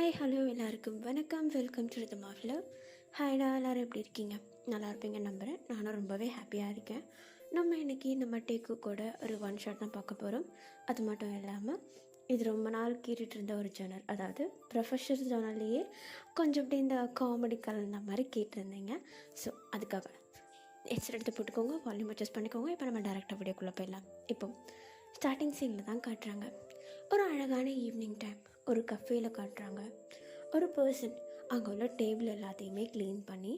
Hi hello எல்லாருக்கும் வணக்கம். Welcome to rhythm of love. ஹாய்டா, எல்லோரும் எப்படி இருக்கீங்க? நல்லா இருப்பீங்க நம்புகிறேன். நானும் ரொம்பவே ஹாப்பியாக இருக்கேன். நம்ம இன்றைக்கி நம்ம டேக்கு கூட ஒரு ஒன் ஷாட் தான் பார்க்க போகிறோம். அது மட்டும் இல்லாமல் இது ரொம்ப நாள் கேட்டுட்டு இருந்த ஒரு ஜேர்னல், அதாவது ப்ரொஃபஷனல் ஜேர்னல்லையே கொஞ்சம் அப்படி இந்த காமெடி கலந்த மாதிரி கேட்டிருந்தீங்க. ஸோ அதுக்காக ஹெட்செட் எடுத்து போட்டுக்கோங்க, வால்யூம் அட்ஜஸ்ட் பண்ணிக்கோங்க. இப்போ நம்ம டேரெக்டாக வீடியோக்குள்ளே போயிடலாம். இப்போ ஸ்டார்டிங் சீனில் தான் காட்டுறாங்க. ஒரு அழகான ஈவினிங் டைம் ஒரு கஃபேயில் காட்டுறாங்க. ஒரு பர்சன் அங்கே உள்ள டேபிள் எல்லாத்தையுமே க்ளீன் பண்ணி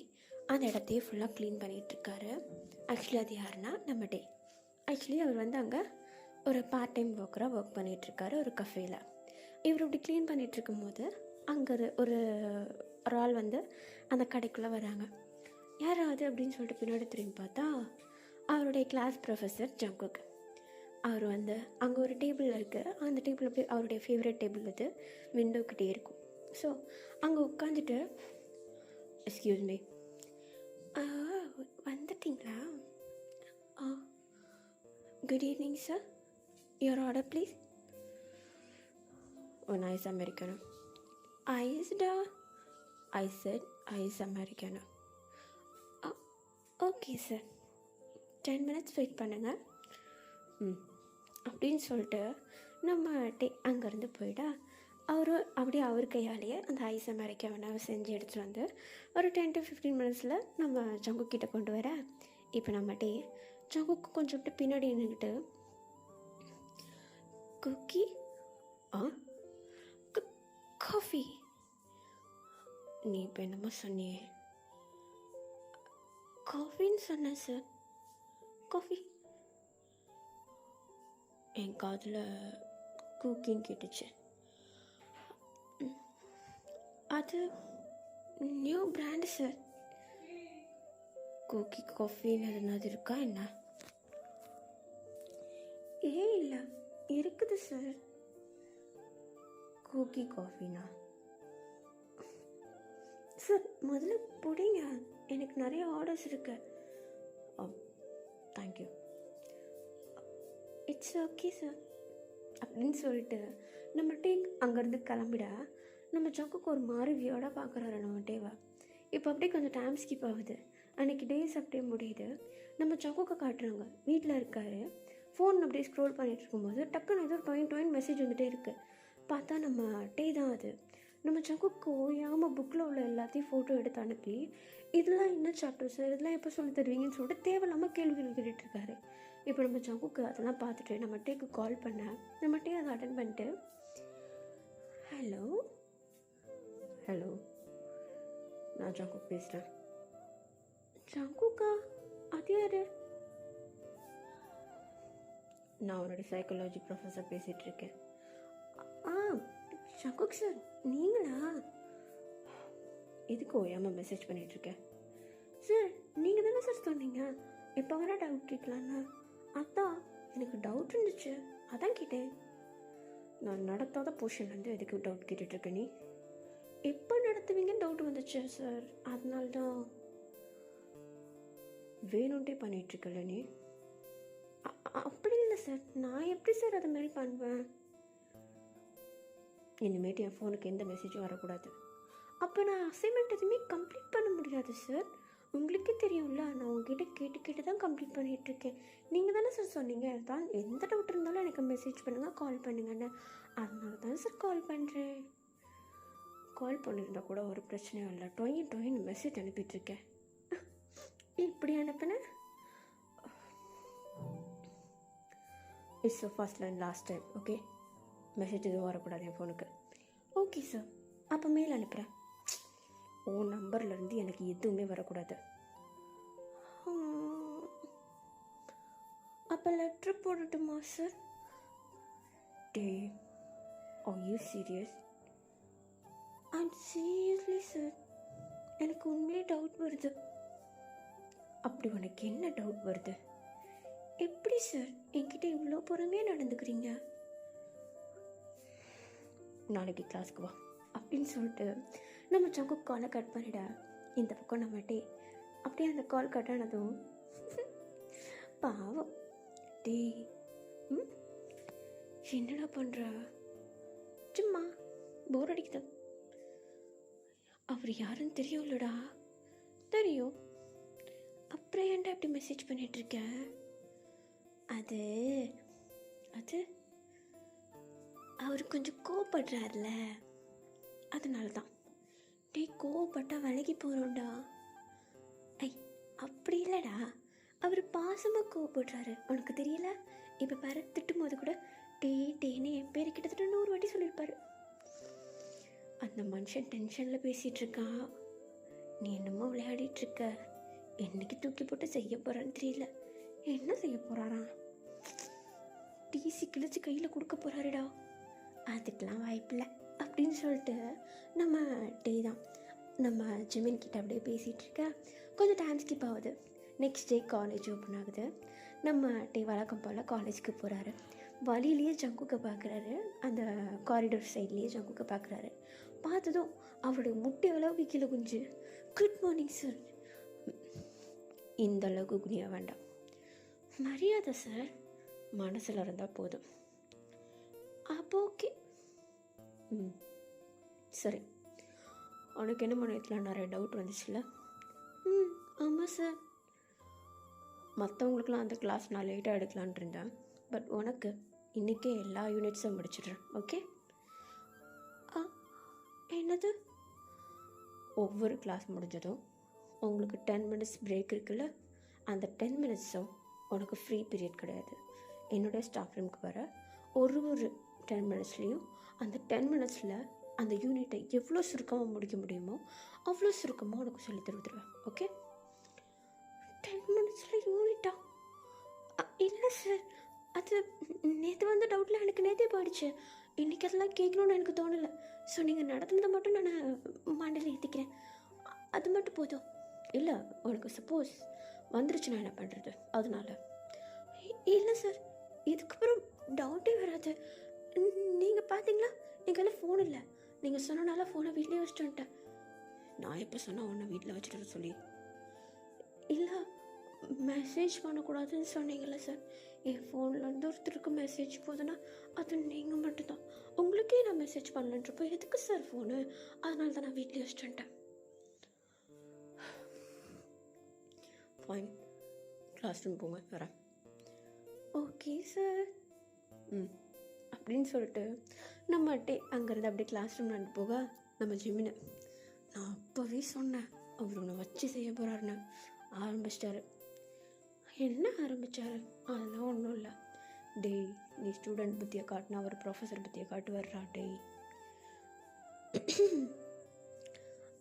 அந்த இடத்தையே ஃபுல்லாக க்ளீன் பண்ணிகிட்ருக்காரு. ஆக்சுவலி அது யாருன்னா நம்ம டே. ஆக்சுவலி அவர் அங்கே ஒரு பார்ட் டைம் ஒர்க்கராக ஒர்க் பண்ணிகிட்ருக்காரு ஒரு கஃபேயில். இவர் இப்படி க்ளீன் பண்ணிகிட்ருக்கும் போது அங்கே ஒரு ஆள் அந்த கடைக்குள்ளே வராங்க. யாராவது அப்படின்னு சொல்லிட்டு பின்னாடி திரும்பி பார்த்தா அவருடைய கிளாஸ் ப்ரொஃபஸர் ஜங்குக். அவர் அங்கே ஒரு டேபிள் இருக்குது. அந்த டேபிள் அப்படி அவருடைய ஃபேவரட் டேபிள் விண்டோக்கிட்டே இருக்கும். ஸோ அங்கே உட்காந்துட்டு, எக்ஸ்கியூஸ் மீ, வந்துட்டிங்களா? Good evening sir, your order please. One ice americano. ஐஸ்டா? I said ice americano. Okay sir, 10 minutes wait பண்ணுங்கள் அப்படின்னு சொல்லிட்டு நம்ம அங்கேருந்து போயிட்டா அவர் அப்படியே அவர் கையாலேயே அந்த ஐஸ் அமெரிக்காவை செஞ்சு எடுத்துகிட்டு ஒரு 10 to 15 minutesல நம்ம ஜங்குக்கிட்ட கொண்டு வர. இப்போ நம்ம ஜங்குக்கு கொஞ்சம் பின்னாடி நின்றுக்கிட்டு, குக்கி காஃபி, நீ இப்போ என்னமோ சொன்னியே? காஃபின்னு சொன்னேன் சார். காஃபி என் காதில் குக்கின்னு கேட்டுச்சு. அது நியூ பிராண்டு சார். குக்கி காஃபின்னு எதுனாது இருக்கா என்ன? இல்லை, இருக்குது சார். Cookie காஃபினா sir? முதல்ல பிடிங்க, எனக்கு நிறைய ஆர்டர்ஸ் இருக்கு. தேங்க்யூ, இட்ஸ் ஓகே சார் அப்படின்னு சொல்லிட்டு நம்ம அங்கேருந்து கிளம்பிட நம்ம ஜங்குக்கு ஒரு மாதிரி வியோடாக பார்க்குறாரு நம்ம டேவா. இப்போ அப்படியே கொஞ்சம் டைம் ஸ்கிப் ஆகுது. அன்றைக்கி டேஸ் அப்படியே முடியுது. நம்ம ஜங்குக்கு காட்டுறாங்க, வீட்டில் இருக்காரு. ஃபோன் அப்படியே ஸ்க்ரோல் பண்ணிகிட்டு இருக்கும்போது டக்குன்னு ஏதோ டொயின் மெசேஜ் வந்துகிட்டே இருக்குது. பார்த்தா நம்ம டே தான் அது. நம்ம ஜங்குக்கு ஓயாமல் புக்கில் உள்ள எல்லாத்தையும் ஃபோட்டோ எடுத்து அனுப்பி, இதெல்லாம் என்ன சாப்டர் சார், இதெல்லாம் எப்போ சொல்லி தருவீங்கன்னு சொல்லிட்டு தேவையில்லாமல் கேள்விகள் கேட்டுட்ருக்காரு. இப்போ நம்ம ஜங்குக்கு அதெல்லாம் பார்த்துட்டு நம்ம டேக்கு கால் பண்ண, நம்ம டே அதை அட்டன் பண்ணிட்டு, ஹலோ ஹலோ, நான் ஜங்குக் பேசுகிறேன். ஜங்குக்கா? அது யாரு? நான் உன்னோட சைக்காலஜி ப்ரொஃபஸர் பேசிகிட்ருக்கேன். ஜங்குக் சார் நீங்களா? எதுக்கு ஓயாமல் மெசேஜ் பண்ணிகிட்ருக்கேன் சார்? நீங்கள் தானே சார் சொன்னீங்க இப்போ வர டவுட் கேட்கலான்னு. அதான் எனக்கு டவுட் இருந்துச்சு, அதான் கேட்டேன். நான் நடத்தாத போர்ஷன்லேருந்து எதுக்கு டவுட் கேட்டுட்ருக்க? நீ எப்போ நடத்துவீங்கன்னு டவுட் வந்துச்சு சார், அதனால்தான். வேணும்ட்டே பண்ணிகிட்ருக்கல நீ? அப்படி இல்லை சார், நான் எப்படி சார் அது மாதிரி பண்ணுவேன்? இனிமேட்டு என் ஃபோனுக்கு எந்த மெசேஜும் வரக்கூடாது. அப்போ நான் அசைன்மெண்ட் எதுவுமே கம்ப்ளீட் பண்ண முடியாது சார். உங்களுக்கே தெரியும்ல, நான் உங்ககிட்ட கேட்டு தான் கம்ப்ளீட் பண்ணிகிட்ருக்கேன். நீங்கள் தானே சார் சொன்னீங்க, தான் எந்த டவுட் இருந்தாலும் எனக்கு மெசேஜ் பண்ணுங்கள், கால் பண்ணுங்கன்னு. அதனால தான் சார் கால் பண்ணுறேன். கால் பண்ணியிருந்தா கூட ஒரு பிரச்சனையும் இல்லை, டொயின் மெசேஜ் அனுப்பிட்டுருக்கேன். இப்படி அனுப்பினேன். It's so first and last time, okay? Message எதுவும் வரக்கூடாது என் ஃபோனுக்கு. ஓகே சார், அப்போ மெயில் அனுப்புகிறேன். உன் நம்பர்லேருந்து எனக்கு எதுவுமே வரக்கூடாது. அப்போ லெட்ரு போடட்டுமா சார்? டே, are you serious? I'm seriously sir, எனக்கு உண்மையிலே டவுட் வருது. அப்படி உனக்கு என்ன டவுட் வருது? எப்படி சார் என்கிட்ட இவ்வளோ பொறுமையாக நடந்துக்கிறீங்க? நாளைக்கு கிளாஸ்க்கு வா அப்படின்னு சொல்லிட்டு நம்ம ஜங்குக்கு காலை கட் பண்ணிட. இந்த பக்கம் நம்ம டே அப்படியே அந்த கால் கட் ஆனதும், பாவம் டே, என்னடா பண்ணுற? சும்மா போர் அடிக்குது. அவர் யாருன்னு தெரியும்லடா. தெரியும். அப்புறம் ஏன்டா இப்படி மெசேஜ் பண்ணிகிட்ருக்க? அது அது அவர் கொஞ்சம் கோவப்படுறாருல, அதனால தான். டே, கோவப்பட்டா விலகி போகிறோம்டா. ஐ, அப்படி இல்லைடா, அவர் பாசமாக கோவப்படுறாரு, உனக்கு தெரியல? இப்போ பாரு, திட்டும் போது கூட டே டேன்னு என் பேர் கிட்டத்தட்ட 100 வாட்டி சொல்லியிருப்பாரு. அந்த மனுஷன் டென்ஷனில் பேசிகிட்டு இருக்கான். நீ என்னமோ விளையாடிட்டுருக்க. என்னைக்கு தூக்கி போட்டு செய்ய போகிறான்னு தெரியல. என்ன செய்ய போகிறாராம்? டிசி கிழிச்சு கையில் கொடுக்க போகிறாருடா. அதுக்கெலாம் வாய்ப்பில்லை அப்படின்னு சொல்லிட்டு நம்ம டே தான் நம்ம ஜிமின் கிட்ட அப்படியே பேசிகிட்டு இருக்க. கொஞ்சம் டைம் ஸ்கிப் ஆகுது. நெக்ஸ்ட் டே காலேஜ் ஓப்பன் ஆகுது. நம்ம டே வழக்கம் போல் காலேஜுக்கு போகிறாரு. வழியிலேயே ஜங்குக்கை பார்க்குறாரு. அந்த காரிடோர் சைட்லேயே ஜங்குக்கை பார்க்குறாரு. பார்த்ததும் அவருடைய முட்டை அளவுக்கு கீழே குஞ்சு, குட் மார்னிங் சார். இந்த அளவுக்கு குனிய வேண்டாம், மரியாதை சார் மனசில் இருந்தால் போதும். அப்போ ஓகே. சரி, உனக்கு என்ன மனத்தில் நிறைய டவுட் வந்துச்சுல்ல? ஆமாம் சார். மற்றவங்களுக்குலாம் அந்த கிளாஸ் நான் லேட்டாக எடுக்கலான் இருந்தேன். பட் உனக்கு இன்றைக்கே எல்லா யூனிட்ஸும் முடிச்சிடுறேன். ஓகே? என்னது? ஒவ்வொரு கிளாஸ் முடிஞ்சதும் உங்களுக்கு 10 மினிட்ஸ் பிரேக் இருக்குல்ல, அந்த 10 மினிட்ஸும் உனக்கு ஃப்ரீ பீரியட் கிடையாது. என்னுடைய ஸ்டாஃப் ரூமுக்கு வர ஒரு 10 மினிட்ஸ்லேயும் அந்த 10 மினிட்ஸில் அந்த யூனிட்டை எவ்வளோ சுருக்கமாக முடிக்க முடியுமோ அவ்வளோ சுருக்கமாக உனக்கு சொல்லி தருவேன். ஓகே? 10 மினிட்ஸில் யூனிட்டா? இல்லை சார், அது நேற்று வந்த டவுட்டில் எனக்கு நேற்றே போயிடுச்சு. இன்றைக்கி அதெல்லாம் கேட்கணுன்னு எனக்கு தோணலை. ஸோ நீங்கள் நடத்துனதை மட்டும் நான் மண்டையில் ஏற்றிக்கிறேன், அது மட்டும் போதும். இல்லை, உனக்கு சப்போஸ் வந்துருச்சுன்னா என்ன பண்ணுறது? அதனால இல்லை சார், இதுக்கப்புறம் டவுட்டே வராது. நீங்கள் பார்த்தீங்களா, எங்கள் ஃபோன் இல்லை. நீங்கள் சொன்னனால ஃபோனை வீட்டிலே வச்சுட்டு வந்துட்டேன். நான் எப்போ சொன்னால் ஒன்று வீட்டில் வச்சுட்டு சொல்லி? இல்லை, மெசேஜ் பண்ணக்கூடாதுன்னு சொன்னீங்கள்ல சார். என் ஃபோன்லேருந்து ஒருத்தருக்கு மெசேஜ் போகுதுன்னா அது நீங்கள் மட்டும்தான். உங்களுக்கே நான் மெசேஜ் பண்ணலன்றப்போ எதுக்கு சார் ஃபோனு? அதனால தான் நான் வீட்டிலே வச்சுட்டு வந்துட்டேன். ஃபைன், கிளாஸ் ரூம் போங்க, வரேன். Okay sir. அப்படின்னு சொல்லிட்டு நம்ம அங்கேருந்து அப்படியே கிளாஸ் ரூம் நடந்து போக, நம்ம ஜிமினை நான் அப்போவே சொன்னேன் அவர் ஒன்று வச்சு செய்ய போகிறாருன்னு ஆரம்பிச்சிட்டாரு. என்ன ஆரம்பித்தார்? அதெல்லாம் ஒன்றும் இல்லை. டேய், நீ ஸ்டூடெண்ட் புத்தியை காட்டினா அவர் ப்ரொஃபஸர் புத்தியை காட்டு வர்றா. டேய்,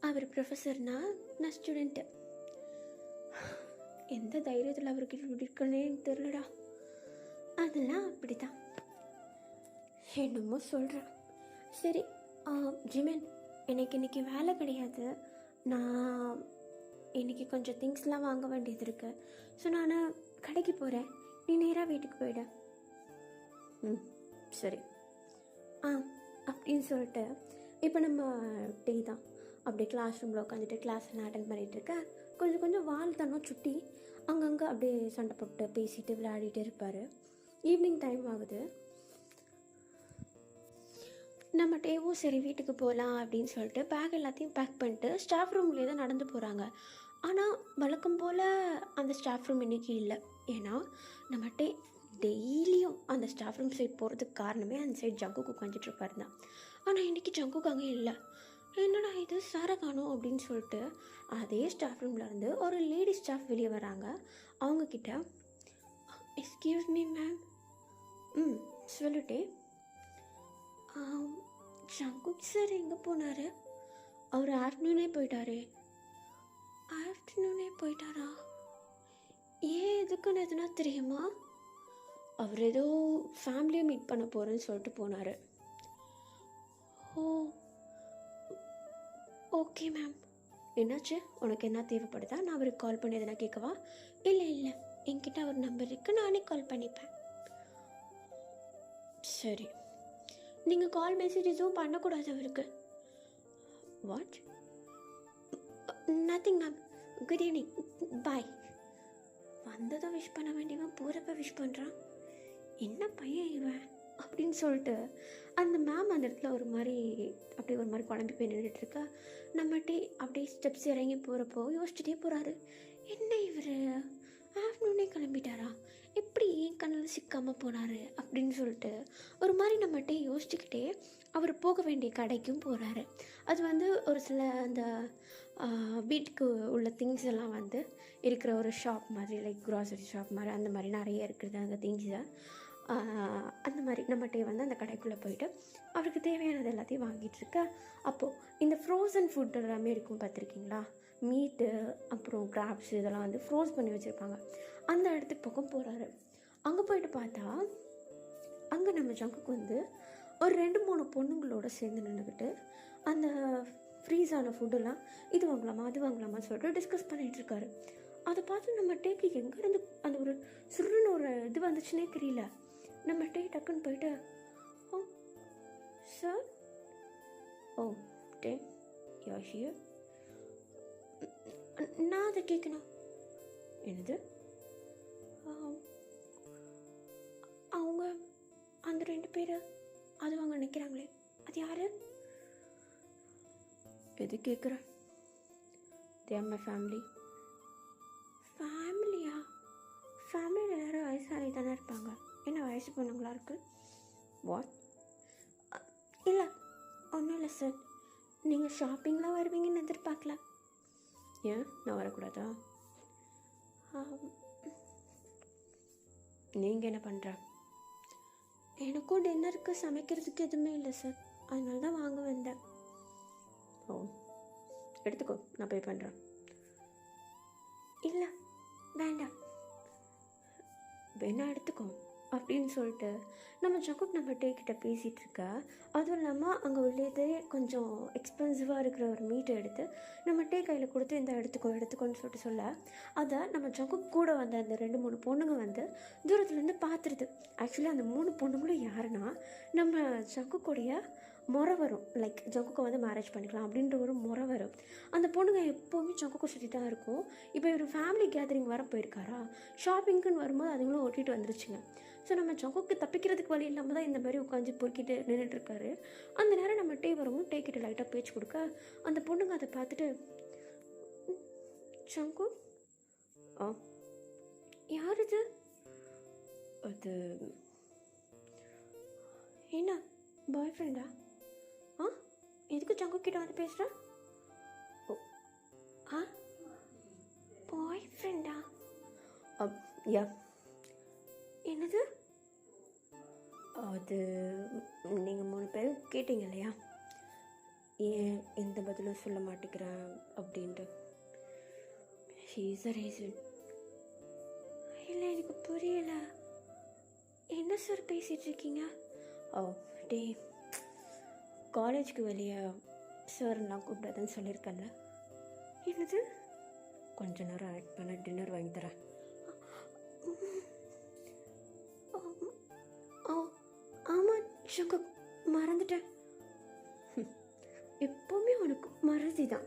அவர் ப்ரொஃபஸர்னா நான் ஸ்டூடெண்ட்டு. எந்த தைரியத்தில் அவருக்கு இப்படி இருக்குன்னே எனக்கு தெரிலடா. அதெல்லாம் அப்படி தான் என்னமோ சொல்கிறேன். சரி ஜிமின், எனக்கு இன்றைக்கி வேலை கிடையாது. நான் இன்றைக்கி கொஞ்சம் திங்ஸ்லாம் வாங்க வேண்டியது இருக்குது. ஸோ நான் கடைக்கு போகிறேன், நீ நேராக வீட்டுக்கு போயிட. சரி. அப்படின்னு சொல்லிட்டு இப்போ நம்ம டே தான் அப்படியே கிளாஸ் ரூமில் உட்காந்துட்டு கிளாஸ்லாம் அட்டன் பண்ணிகிட்ருக்க. கொஞ்சம் வால் தானோ சுட்டி அங்கங்கே அப்படியே சண்டை போட்டு பேசிட்டு விளையாடிட்டு இருப்பார். ஈவினிங் டைம் ஆகுது. நம்ம டேவும் சரி வீட்டுக்கு போகலாம் அப்படின்னு சொல்லிட்டு பேக் எல்லாத்தையும் பேக் பண்ணிட்டு ஸ்டாஃப் ரூம்லேயே தான் நடந்து போகிறாங்க. ஆனால் வழக்கம் போல் அந்த ஸ்டாஃப் ரூம் இன்றைக்கி இல்லை. ஏன்னா நம்ம டெய்லியும் அந்த ஸ்டாஃப் ரூம் சைட் போகிறதுக்கு காரணமே அந்த சைட் ஜங்குக்கு உட்காந்துட்ருப்பாரு தான். ஆனால் இன்றைக்கி ஜங்குக்கு அங்கே இல்லை. என்னடா இது, சாரை காணோம் அப்படின்னு சொல்லிட்டு அதே ஸ்டாஃப் ரூம்லேருந்து ஒரு லேடி ஸ்டாஃப் வெளியே வராங்க. அவங்கக்கிட்ட எக்ஸ்கியூஸ் மீ மேம். சொல்லிட்டே, ஜங்குக் சார் எங்கே போனார்? அவர் ஆஃப்டர்நூனே போயிட்டாரா? ஏன், எதுக்குன்னு எதுனா தெரியுமா? அவர் ஏதோ ஃபேமிலியை மீட் பண்ண போகிறேன்னு சொல்லிட்டு போனார். ஓ, ஓகே மேம். என்னாச்சு, உனக்கு என்ன தேவைப்படுதா? நான் அவருக்கு கால் பண்ணி எதனா கேட்கவா? இல்லை, என்கிட்ட அவர் நம்பர் இருக்குது, நானே கால் பண்ணிப்பேன். சரி, நீங்கள் கால் மெசேஜ் எதுவும் பண்ணக்கூடாது அவருக்கு. What? Nothing ma'am, good evening, bye. வந்ததும் விஷ் பண்ண வேண்டியவன் போகிறப்ப விஷ் பண்ணுறான். என்ன பையன் இவன் அப்படின்னு சொல்லிட்டு அந்த மேம் அந்த இடத்துல ஒரு மாதிரி குழம்பி போய் நின்றுட்டுருக்கா. நம்மகிட்டே அப்படியே ஸ்டெப்ஸ் இறங்கி போகிறப்போ யோசிச்சுட்டே போகிறாரு. என்ன இவர் ஆஃப்டர்நூனே கிளம்பிட்டாரா, எப்படி கண்ணில் சிக்காமல் போனார் அப்படின்னு சொல்லிட்டு ஒரு மாதிரி நம்மகிட்டே யோசிச்சுக்கிட்டே அவர் போக வேண்டிய கடைக்கும் போகிறாரு. அது ஒரு சில அந்த வீட்டுக்கு உள்ள திங்ஸ் எல்லாம் இருக்கிற ஒரு ஷாப் மாதிரி, லைக் க்ராசரி ஷாப் மாதிரி, அந்த மாதிரி நிறைய இருக்குது அந்த திங்ஸை. அந்த மாதிரி நம்மகிட்டே அந்த கடைக்குள்ளே போயிட்டு அவருக்கு தேவையானது எல்லாத்தையும் வாங்கிட்டுருக்க. அப்போது இந்த ஃப்ரோசன் ஃபுட் எல்லாமே இருக்கும் பார்த்துருக்கீங்களா, மீட்டு அப்புறம் கிராப்ஸ் இதெல்லாம் ஃப்ரோஸ் பண்ணி வச்சுருப்பாங்க. அந்த இடத்துக்கு பக்கம் போகிறாரு. அங்கே போயிட்டு பார்த்தா அங்கே நம்ம ஜங்குக்கு ஒரு 2-3 பொண்ணுங்களோட சேர்ந்து நின்றுக்கிட்டு அந்த ஃப்ரீஸான ஃபுட்டெல்லாம் இது வாங்கலாமா அது வாங்கலாமா சொல்லிட்டு டிஸ்கஸ் பண்ணிகிட்ருக்காரு. அதை பார்த்து நம்ம டேக்கு எங்கேருந்து அந்த ஒரு சுருன்னு ஒரு இது வந்துச்சுன்னே தெரியல. நம்ம டே டக்குன்னு போயிட்டு, ஓ சார், ஓ டே யோசியோ, நான் அதை கேட்கணும். என்னது? அவங்க அந்த 2 பேர் அது வாங்க நிற்கிறாங்களே, அது யார்? எது கேட்குறேன்? தேர் மை ஃபேமிலி. ஃபேமிலியா? ஃபேமிலியில் எல்லாரும் வயசாகி தானே இருப்பாங்க, என்ன வயசு பொண்ணுங்களா இருக்குது? வாட்? இல்லை, ஒன்றும் இல்லை சார், நீங்கள் ஷாப்பிங்லாம் வருவீங்கன்னு எதிர்பார்க்கல. ஏன் நான் வரக்கூடாதா? நீங்கள் என்ன பண்ணுற? எனக்கும் டின்னருக்கு சமைக்கிறதுக்கு எதுவுமே இல்லை சார், அதனால தான் வாங்க வந்தேன். ஓ எடுத்துக்கோ, நான் பே பண்ணுறேன். இல்லை வேண்டாம், வேணா எடுத்துக்கோ அப்படின்னு சொல்லிட்டு நம்ம ஜங்குக் நம்ம டே கிட்ட பேசிகிட்டு இருக்க. அதுவும் இல்லாமல் அங்கே உள்ளதே கொஞ்சம் எக்ஸ்பென்சிவாக இருக்கிற ஒரு மீட்டை எடுத்து நம்ம டே கையில் கொடுத்து இந்த எடுத்துக்கோன்னு சொல்லிட்டு சொல்ல, அதை நம்ம ஜங்குக் கூட அந்த 2-3 பொண்ணுங்க தூரத்துலேருந்து பார்த்துருது. ஆக்சுவலி அந்த 3 பொண்ணுங்களும் யாருன்னா நம்ம ஜங்குக்குடைய முறை வரும், லைக் ஜங்குக்கு மேரேஜ் பண்ணிக்கலாம் அப்படின்ற ஒரு முறை வரும். அந்த பொண்ணுங்க எப்போவுமே ஜங்குக்கு சுற்றி தான் இருக்கும். இப்போ இவர் ஃபேமிலி கேதரிங் வர போயிருக்காரா, ஷாப்பிங்க்குன்னு வரும்போது அதுங்களும் ஓட்டிகிட்டு வந்துருச்சுங்க. ஸோ நம்ம ஜங்குக்கு தப்பிக்கிறதுக்கு வழி இல்லாமல் தான் இந்த மாதிரி உட்காந்து பொறுக்கிட்டு நின்றுட்டுருக்காரு. அந்த நேரம் நம்ம டே வரவும் டே கிட்ட லைட்டாக பேச்சு கொடுக்க, அந்த பொண்ணுங்க அதை பார்த்துட்டு, ஜங்கு யார் இது? அது என்ன பாய் ஃப்ரெண்டா? எதுக்கு ஜங்கு கிட்ட பேசுகிற? பாய் ஃப்ரெண்டா? யா. என்னது? அது நீங்கள் 3 பேர் கேட்டீங்க இல்லையா, ஏன் எந்த பதிலும் சொல்ல மாட்டேங்கிறேன் அப்படின்ட்டு. She's a reason. இல்லை எனக்கு புரியல, என்ன சார் பேசிகிட்டு இருக்கீங்க? ஓ டே, காலேஜுக்கு வெளியே சார் நான் கூப்பிடாதுன்னு சொல்லியிருக்கேன்ல. என்னது? கொஞ்ச நேரம் ஆக்ட் பண்ண டின்னர் வாங்கி தரேன். ஆமாம் ஜங்கு, மறந்துட்டேன். எப்போவுமே உனக்கு மறதி தான்.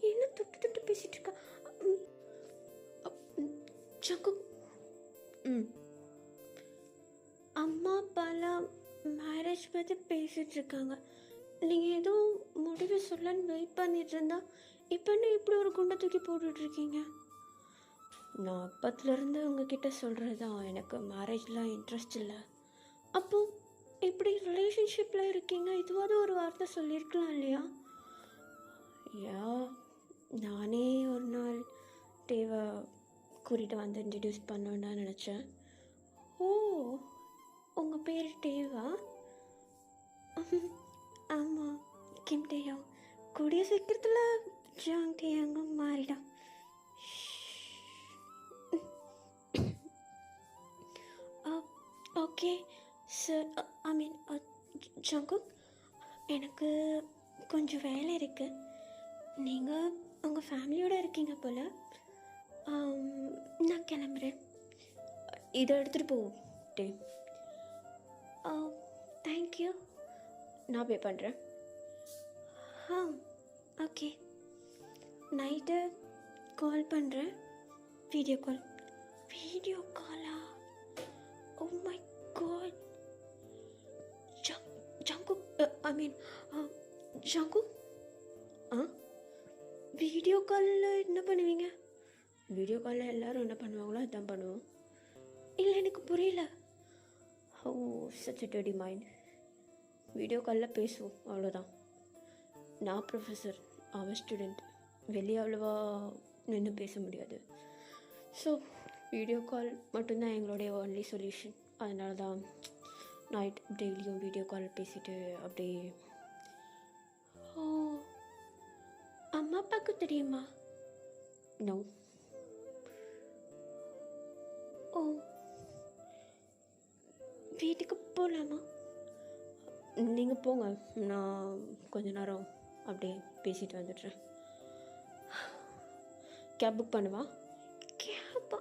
என்ன தொட்டு பேசிகிட்டு இருக்கா ஜங்கு? அம்மா அப்பாலாம் மேரேஜ் பற்றி பேசிகிட்டு இருக்காங்க, நீங்கள் எதுவும் முடிவு சொல்லன்னு வெயிட் பண்ணிட்டு இருந்தா இப்போ என்ன இப்படி ஒரு குண்டை தூக்கி போட்டுட்ருக்கீங்க? நான் அப்பத்துலேருந்து உங்ககிட்ட சொல்கிறது தான், எனக்கு மேரேஜ்லாம் இன்ட்ரெஸ்ட் இல்லை. அப்போ இப்படி ரிலேஷன்ஷிப்பில் இருக்கீங்க, இதுவாவது ஒரு வார்த்தை சொல்லியிருக்கலாம் இல்லையா? யா, நானே ஒரு நாள் தேவை கூட்டிகிட்டு இன்ட்ரடியூஸ் பண்ணணுன்னு தான் நினச்சேன். ஓ, உங்கள் பேர் டேவா? ஆமாம், கிம் டேயோ. கூடிய சீக்கிரத்தில் ஜாங் டேயாங்க மாறிடும். ஓகே சார், ஐ மீன் ஜங்குக், எனக்கு கொஞ்சம் வேலை இருக்குது. நீங்கள் உங்கள் ஃபேமிலியோடு இருக்கீங்க போல், நான் கிளம்புறேன். இதை எடுத்துகிட்டு போ டே. தேங்க்யூ, நான் பே பண்ணுறேன். ஓகே, நைட்டு கால் பண்ணுறேன், வீடியோ கால். வீடியோ காலா? Oh my god, Jungkook I mean ஜாங்கு. ஆ, வீடியோ காலில் என்ன பண்ணுவீங்க? வீடியோ காலில் எல்லோரும் என்ன பண்ணுவாங்களோ அதுதான் பண்ணுவோம். இல்லை, எனக்கு புரியல. ஓ, சச் எ டெடி மைண்ட். வீடியோ காலில் பேசுவோம், அவ்வளோதான். நான் ப்ரொஃபஸர், அவன் ஸ்டூடெண்ட். வெளியே அவ்வளோவா நின்று பேச முடியாது. ஸோ வீடியோ கால் மட்டும்தான் எங்களுடைய ஒன்லி சொல்யூஷன். அதனால தான் நைட் டெய்லியும் வீடியோ கால் பேசிட்டு அப்படியே. ஓ, அம்மா அப்பாவுக்கு தெரியுமா? நோ. ஓ, வீட்டுக்கு போகலாமா? நீங்கள் போங்க, நான் கொஞ்ச நேரம் அப்படியே பேசிட்டு வந்துடுறேன். கேப் புக் பண்ணுவா? கேப்பா?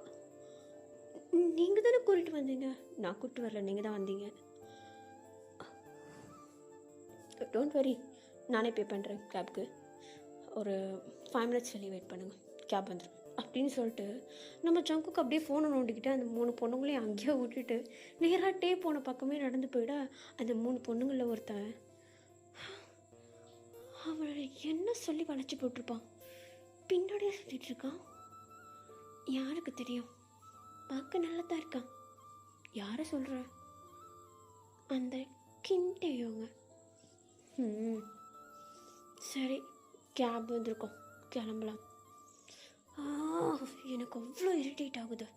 நீங்கள் தானே கூட்டிகிட்டு வந்தீங்க. நான் கூப்பிட்டு வரல, நீங்கள் தான் வந்தீங்க. டோன்ட் வரி, நானே பே பண்ணுறேன் கேப்க்கு. ஒரு 5 minutes வெளியே வெயிட் பண்ணுங்கள், கேப் வந்துடும் அப்படின்னு சொல்லிட்டு நம்ம ஜங்குக்கு அப்படியே ஃபோனை நோண்டிக்கிட்டு அந்த 3 பொண்ணுங்களையும் அங்கேயே விட்டுட்டு நேராக டே போன பக்கமே நடந்து போயிட. அந்த 3 பொண்ணுங்களில் ஒருத்தன் அவளை என்ன சொல்லி வளைச்சி போட்டிருப்பான், பின்னாடியே சுற்றிட்டு இருக்கான். யாருக்கு தெரியும்? பார்க்க நல்லா தான் இருக்கான். யாரை சொல்கிற? அந்த கிண்டேயோங்க. சரி, கேப் வந்திருக்கோம், கிளம்பலாம். எனக்கு அவ்வளோ இரிட்டேட் ஆகுது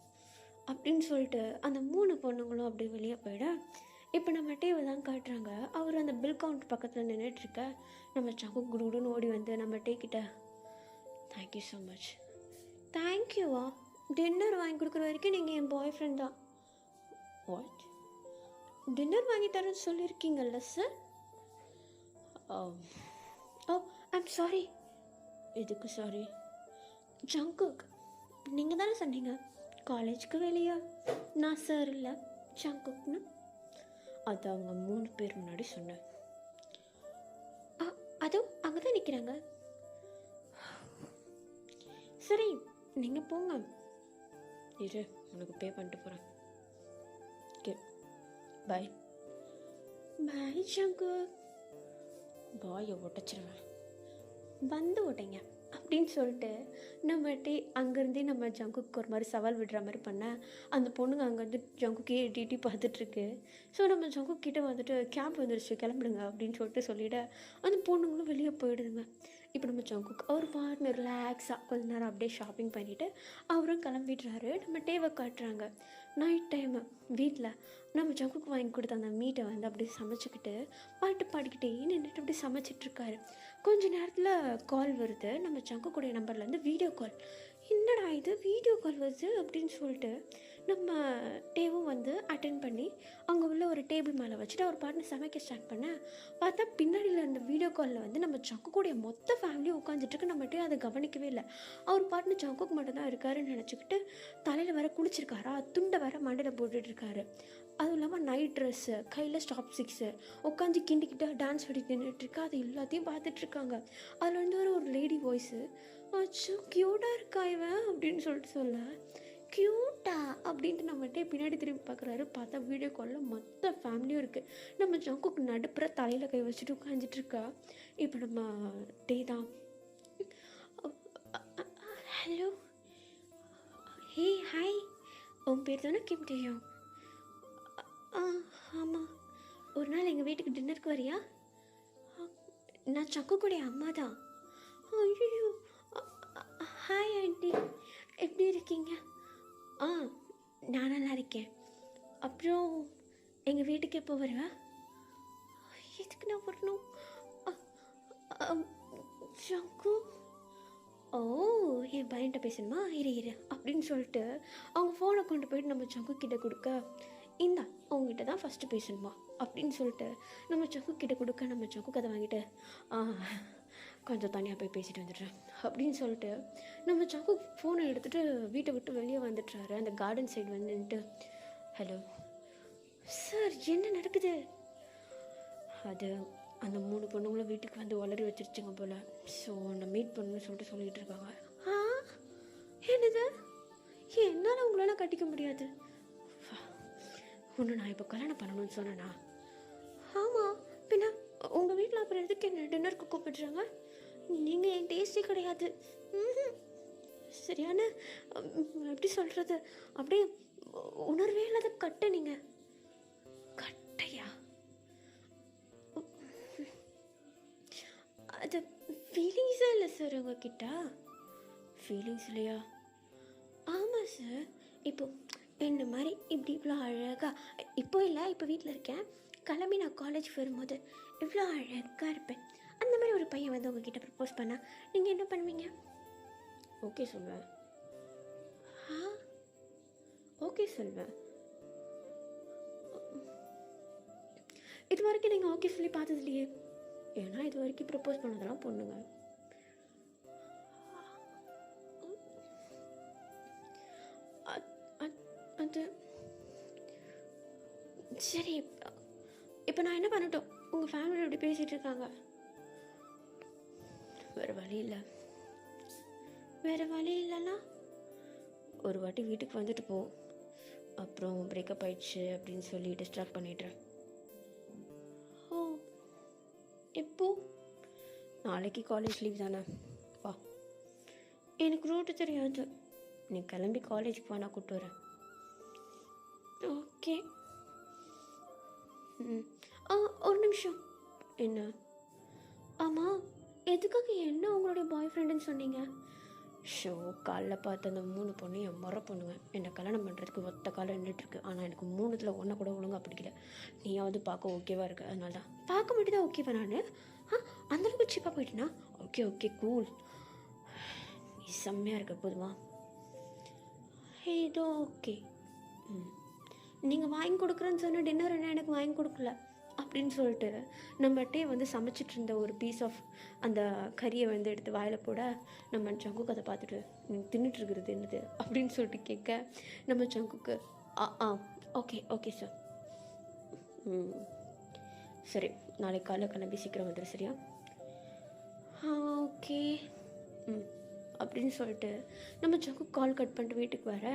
அப்படின்னு சொல்லிட்டு அந்த 3 பொண்ணுங்களும் அப்படியே வெளியே போயிட. இப்போ நம்ம டேவை தான் காட்டுறாங்க. அவர் அந்த பில் கவுண்ட் பக்கத்தில் நின்றுட்டுருக்க. நம்ம சங்கு குடுன்னு ஓடி வந்து நம்ம டே கிட்ட, தேங்க்யூ ஸோ மச். தேங்க்யூவா? டின்னர் வாங்கி கொடுக்குற வரைக்கும் நீங்கள் என் பாய் ஃப்ரெண்ட் தான். வாட்? டின்னர் வாங்கி தரேன்னு சொல்லியிருக்கீங்கல்ல சார்? Oh, I'm sorry. எதுக்கு சாரி? ஜங்குக், நீங்கள் தானே சொன்னீங்க காலேஜுக்கு வெளியே நான் சார் இல்லை ஜங்குக்னு. அது அவங்க 3 பேர் முன்னாடி சொன்னேன். அதுவும் அங்கே தான் நிற்கிறாங்க. சரி, நீங்கள் போங்க. இரு, உனக்கு பே பண்ணிட்டு போகிறேன். ஓகே, பாய். பாய் ஜங்குக். பாயை உடைச்சிருவேன், வந்து உடைங்க அப்படின்னு சொல்லிட்டு நம்ம டே அங்கேருந்தே நம்ம ஜங்குக்கு ஒரு மாதிரி சவால் விடுற மாதிரி பண்ண. அந்த பொண்ணுங்க அங்கேருந்து ஜங்குக்கே எட்டி பார்த்துட்ருக்கு. ஸோ நம்ம ஜங்குக் கிட்டே வந்துட்டு கேப் வந்துடுச்சு, கிளம்பிடுங்க அப்படின்னு சொல்லிட அந்த பொண்ணுங்களும் வெளியே போயிடுதுங்க. இப்போ நம்ம ஜங்குக் அவர் பாட்டு ரிலாக்ஸாக கொஞ்ச நேரம் அப்படியே ஷாப்பிங் பண்ணிவிட்டு அவரும் கிளம்பிடுறாரு. நம்ம டேவை காட்டுறாங்க. நைட் டைமு வீட்டில் நம்ம ஜங்குக்கு வாங்கி கொடுத்த அந்த மீட்டை வந்து அப்படியே சமைச்சிக்கிட்டு பாட்டு பாடிக்கிட்டே நின்றுட்டு அப்படி சமைச்சிட்ருக்காரு. கொஞ்ச நேரத்தில் கால் வருது நம்ம ஜங்குக்குடைய நம்பர்லேருந்து, வீடியோ கால். என்னடா இது வீடியோ கால் வருது அப்படின்னு சொல்லிட்டு நம்ம டேவும் வந்து அட்டென்ட் பண்ணி அங்கே உள்ள ஒரு டேபிள் மேலே வச்சுட்டு அவர் பாட்டு சமைக்க ஸ்டார்ட் பண்ண. பார்த்தா பின்னாடியில் இருந்த வீடியோ காலில் வந்து நம்ம ஜங்குக்குடைய மொத்த ஃபேமிலியும் உட்காந்துட்டுருக்கு. நம்மகிட்டே அதை கவனிக்கவே இல்லை. அவர் பாட்டுன்னு ஜங்குக்கு மட்டும்தான் இருக்காருன்னு நினச்சிக்கிட்டு தலையில் வேற குளிச்சிருக்காரா, துண்டை வேற மண்டையில் போட்டுட்ருக்காரு. அதுவும் இல்லாமல் நைட் ட்ரெஸ்ஸு, கையில் ஸ்டாப் 6 உட்காந்து கிண்டிக்கிட்டு டான்ஸ் ஆடி நின்றுட்டுருக்கு. அது எல்லாத்தையும் பார்த்துட்ருக்காங்க. அதில் வந்து ஒரு லேடி வாய்ஸு, அச்சோ க்யூட்டாக இருக்கா இவன் அப்படின்னு சொல்லிட்டு சொல்ல, க்யூட்டா அப்படின்ட்டு நம்மகிட்டே பின்னாடி திரும்பி பார்க்குறாரு. பார்த்தா வீடியோ காலில் மொத்த ஃபேமிலியும் இருக்குது. நம்ம ஜங்குக்கு நடுப்புற தலையில் கை வச்சுட்டு உட்காந்துட்ருக்கா. இப்போ நம்ம டே தான், ஹலோ, ஹே ஹாய், உன் பேர் தானே கிம் டேயோங்? ஆமாம். ஒரு நாள் எங்கள் வீட்டுக்கு டின்னருக்கு வரியா? நான் சக்குக்குடைய அம்மா தான். ஐயோ, ஹாய் ஆண்டி, எப்படி இருக்கீங்க? நான் நல்லா இருக்கேன். அப்புறம் எங்கள் வீட்டுக்கு எப்போ வருவா? எதுக்கு நான் வரணும்? சங்கு, ஓ, என் பையன்கிட்ட பேசணுமா? இரு அப்படின்னு சொல்லிட்டு அவங்க ஃபோனை கொண்டு போயிட்டு நம்ம சங்கு கிட்ட கொடுக்க, இந்தா அவங்ககிட்ட தான் ஃபஸ்ட்டு பேசணுமா அப்படின்னு சொல்லிட்டு நம்ம சங்கு கிட்ட கொடுக்க, நம்ம சங்கு கதை வாங்கிட்டு கொஞ்சம் தனியாக போய் பேசிட்டு வந்துடுறேன் அப்படின்னு சொல்லிட்டு நம்ம சங்கு ஃபோனை எடுத்துகிட்டு வீட்டை விட்டு வெளியே வந்துடுறாரு. அந்த கார்டன் சைடு வந்து நின்றுட்டு, ஹலோ சார், என்ன நடக்குது? அது அந்த 3 பொண்ணுங்களும் வீட்டுக்கு வந்து வளரி வச்சிருச்சுங்க போல். ஸோ நான் மீட் பண்ணணும்னு சொல்லிட்டு இருக்காங்க. என்னது? என்னால் உங்களால் கட்டிக்க முடியாது. ஒன்று நான் இப்போ கல்யாணம் பண்ணணும்னு சொன்னேன்னா? ஆமாம், பின்ன உங்கள் வீட்டில் அப்புறம் எதுக்கு என்ன டின்னருக்கு கூப்பிடுறாங்க? நீங்கள் என் டேஸ்டே கிடையாது. சரியான எப்படி சொல்கிறது, அப்படியே உணர்வே இல்லாத கட்டை நீங்கள். கட்டையா? அது ஃபீலிங்ஸே இல்லை சார் உங்ககிட்ட. ஃபீலிங்ஸ் இல்லையா? ஆமாம் சார். இப்போ என்ன மாதிரி இப்படி இவ்வளோ அழகாக, இப்போ இல்லை, இப்போ வீட்டில் இருக்கேன், கிளம்பி நான் காலேஜ் வரும்போது இவ்வளோ அழகாக இருப்பேன். அந்த மாதிரி ஒரு பையன் வந்து உங்ககிட்ட ப்ரப்போஸ் பண்ணால் நீங்கள் என்ன பண்ணுவீங்க? ஓகே சொல்வேன். ஓகே சொல்வேன். இது வரைக்கும் நீங்கள் ஓகே சொல்லி பார்த்தது இல்லையே. ஏன்னா இது வரைக்கும் ப்ரப்போஸ் பண்ணதெல்லாம் பொண்ணுங்க. அது சரி, இப்போ நான் என்ன பண்ணட்டும்? உங்கள் ஃபேமிலி எப்படி பேசிகிட்டு இருக்காங்க? வேறு வழி இல்லை. வேறு வழி இல்லைன்னா ஒரு வாட்டி வீட்டுக்கு வந்துட்டு போ, அப்புறம் பிரேக்கப் ஆயிடுச்சு அப்படின்னு சொல்லி டிஸ்ட்ராக்ட் பண்ணிடுறேன். ஓ, எப்போ? நாளைக்கு காலேஜ் லீவ் தானே, வா. எனக்கு ரூட்டு தெரியாது, நீ கிளம்பி காலேஜுக்கு வா, நான் கூப்பிட்டு வரேன். ஓகே. ஒரு நிமிஷம். என்ன? ஆமாம், எதுக்காக என்ன உங்களுடைய பாய் ஃப்ரெண்டுன்னு சொன்னீங்க? ஷோ, காலைல பார்த்து அந்த 3 பொண்ணு என் முறை பொண்ணுங்க என்னை கல்யாணம் பண்ணுறதுக்கு ஒத்த காலம் நின்றுட்டுருக்கு. ஆனால் எனக்கு 3ல் ஒன்றை கூட ஒழுங்காக பிடிக்கல. நீயாவது பார்க்க ஓகேவாக இருக்கு, அதனால தான். பார்க்க மட்டும் தான் ஓகேவா நான்? அந்தளவுக்கு சீப்பாக போயிட்டேன்னா? ஓகே ஓகே கூல், நீ செம்மையாக இருக்க, போதுமா? ஏதோ ஓகே. நீங்கள் வாங்கி கொடுக்குறேன்னு சொன்ன டின்னர் என்ன எனக்கு வாங்கி கொடுக்கல அப்படின்னு சொல்லிட்டு நம்மகிட்டே வந்து சமைச்சிட்டு இருந்த ஒரு பீஸ் ஆஃப் அந்த கறியை வந்து எடுத்து வாயில் போட, நம்ம சங்குக்கு அதை பார்த்துட்டு தின்னுட்டு இருக்கிறது என்னது அப்படின்னு சொல்லிட்டு கேட்க, நம்ம சங்குக்கு ஓகே ஓகே சார். சரி, நாளைக்கு காலைல கிளம்பி சீக்கிரம் வந்துடு, சரியா? ஓகே அப்படின்னு சொல்லிட்டு நம்ம சங்கு கால் கட் பண்ணிட்டு வீட்டுக்கு வர,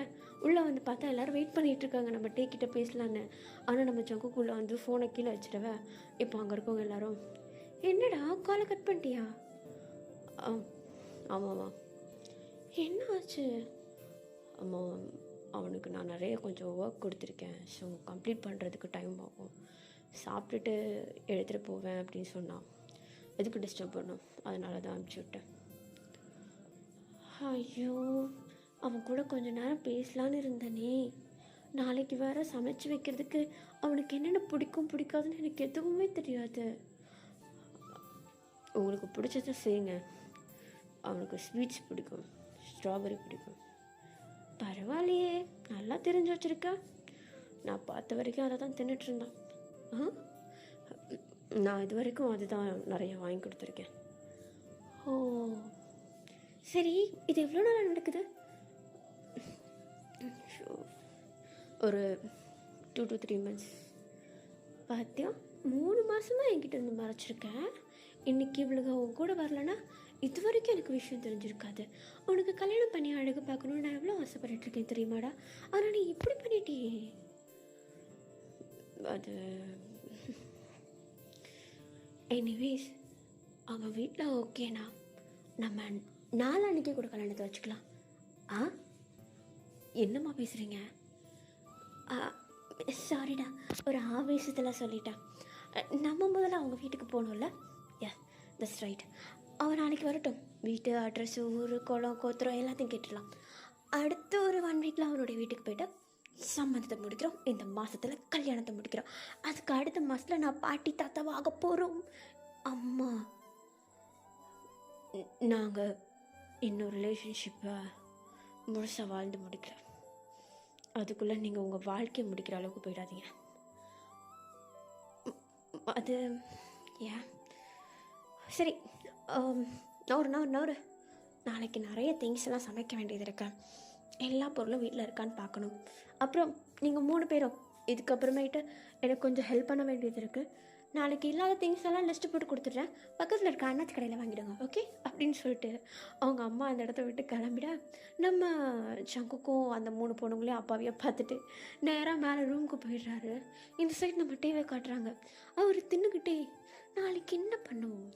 உள்ளே வந்து பார்த்தா எல்லோரும் வெயிட் பண்ணிகிட்டு இருக்காங்க நம்ம டே கிட்ட பேசலான்னு. ஆனால் நம்ம சங்குக்குள்ளே வந்து ஃபோனை கீழே வச்சிடவ. இப்போ அங்கே இருக்கவங்க எல்லாரும், என்னடா காலை கட் பண்ணிட்டியா? ஆமாம்மா. என்ன ஆச்சு? ஆமாம், அவனுக்கு நான் நிறைய கொஞ்சம் ஒர்க் கொடுத்துருக்கேன், ஸோ கம்ப்ளீட் பண்ணுறதுக்கு டைம் ஆகும், சாப்பிட்டுட்டு எடுத்துகிட்டு போவேன் அப்படின்னு சொன்னான். எதுக்கு டிஸ்டர்ப் பண்ணும், அதனால தான் அனுப்பிச்சி விட்டேன். ஐயோ, அவன் கூட கொஞ்ச நேரம் பேசலான்னு இருந்தனே. நாளைக்கு வேறு சமைச்சு வைக்கிறதுக்கு அவனுக்கு என்னென்ன பிடிக்கும் பிடிக்காதுன்னு எனக்கு எதுவுமே தெரியாது. உங்களுக்கு பிடிச்சத செய்யுங்க. அவனுக்கு ஸ்வீட்ஸ் பிடிக்கும், ஸ்ட்ராபெரி பிடிக்கும். பரவாயில்லையே, நல்லா தெரிஞ்சு வச்சுருக்க. நான் பார்த்த வரைக்கும் அதை தான் தின்னுட்டு இருந்தான். நான் இது வரைக்கும் அதுதான் நிறைய வாங்கி கொடுத்துருக்கேன். ஓ சரி, இது எவ்வளோ நாளாக நடக்குது? ஒரு 2 to 3 months. பார்த்தியா, 3 மாதமாக என்கிட்ட இருந்து மறைச்சிருக்கேன். இன்றைக்கி இவ்வளோ உன் கூட வரலன்னா இது வரைக்கும் எனக்கு விஷயம் தெரிஞ்சிருக்காது. உனக்கு கல்யாணம் பண்ணி அழகு பார்க்கணுன்னு நான் எவ்வளோ ஆசைப்பட்டுருக்கேன் தெரியுமாடா. ஆனால் நீ இப்படி பண்ணிட்டியே. அது எனிவேஸ், அவன் வீட்டில் ஓகேண்ணா, நம்ம நாளான்னைக்கே கூட கல்யாணத்தை வச்சுக்கலாம். என்னம்மா பேசுகிறீங்க? சாரிடா, ஒரு ஆவேசத்தில் சொல்லிட்டேன். நம்ம முதல்ல அவங்க வீட்டுக்கு போகணும்ல. That's right. அவன் நாளைக்கு வரட்டும். வீட்டு அட்ரஸ், ஊர், குளம், கோத்திரம் எல்லாத்தையும் கேட்டுடலாம். அடுத்த ஒரு 1 வீக்கில் அவனுடைய வீட்டுக்கு போய்ட்டு சம்மந்தத்தை முடிக்கிறோம். இந்த மாதத்தில் கல்யாணத்தை முடிக்கிறோம். அதுக்கு அடுத்த மாதத்தில் நான் பாட்டி தாத்தாவாக போகிறோம். அம்மா, நாங்கள் இன்னொரு ரிலேஷன்ஷிப்பை முழுசாக வாழ்ந்து முடிக்கிறேன். அதுக்குள்ளே நீங்கள் உங்கள் வாழ்க்கையை முடிக்கிற அளவுக்கு போயிடாதீங்க. அது ஏன்? சரி, நோரு நாளைக்கு நிறைய திங்ஸ் எல்லாம் சமைக்க வேண்டியது இருக்கு. எல்லா பொருளும் வீட்டில் இருக்கான்னு பார்க்கணும். அப்புறம் நீங்கள் 3 பேரும் இதுக்கப்புறமேட்டு எனக்கு கொஞ்சம் ஹெல்ப் பண்ண வேண்டியது இருக்குது. நாளைக்கு இல்லாத திங்ஸ் எல்லாம் லிஸ்ட்டு போட்டு கொடுத்துட்றேன், பக்கத்தில் இருக்க அண்ணாச்சி கடையில் வாங்கிடுங்க, ஓகே அப்படின்னு சொல்லிட்டு அவங்க அம்மா அந்த இடத்த விட்டு கிளம்பிட, நம்ம சங்குக்கும் அந்த 3 பொண்ணுங்களையும் அப்பாவையும் பார்த்துட்டு நேராக மேலே ரூமுக்கு போயிடுறாரு. இந்த சைடு நம்ம டிவியை காட்டுறாங்க. அவர் தின்னுக்கிட்டே நாளைக்கு என்ன பண்ணுவோம்,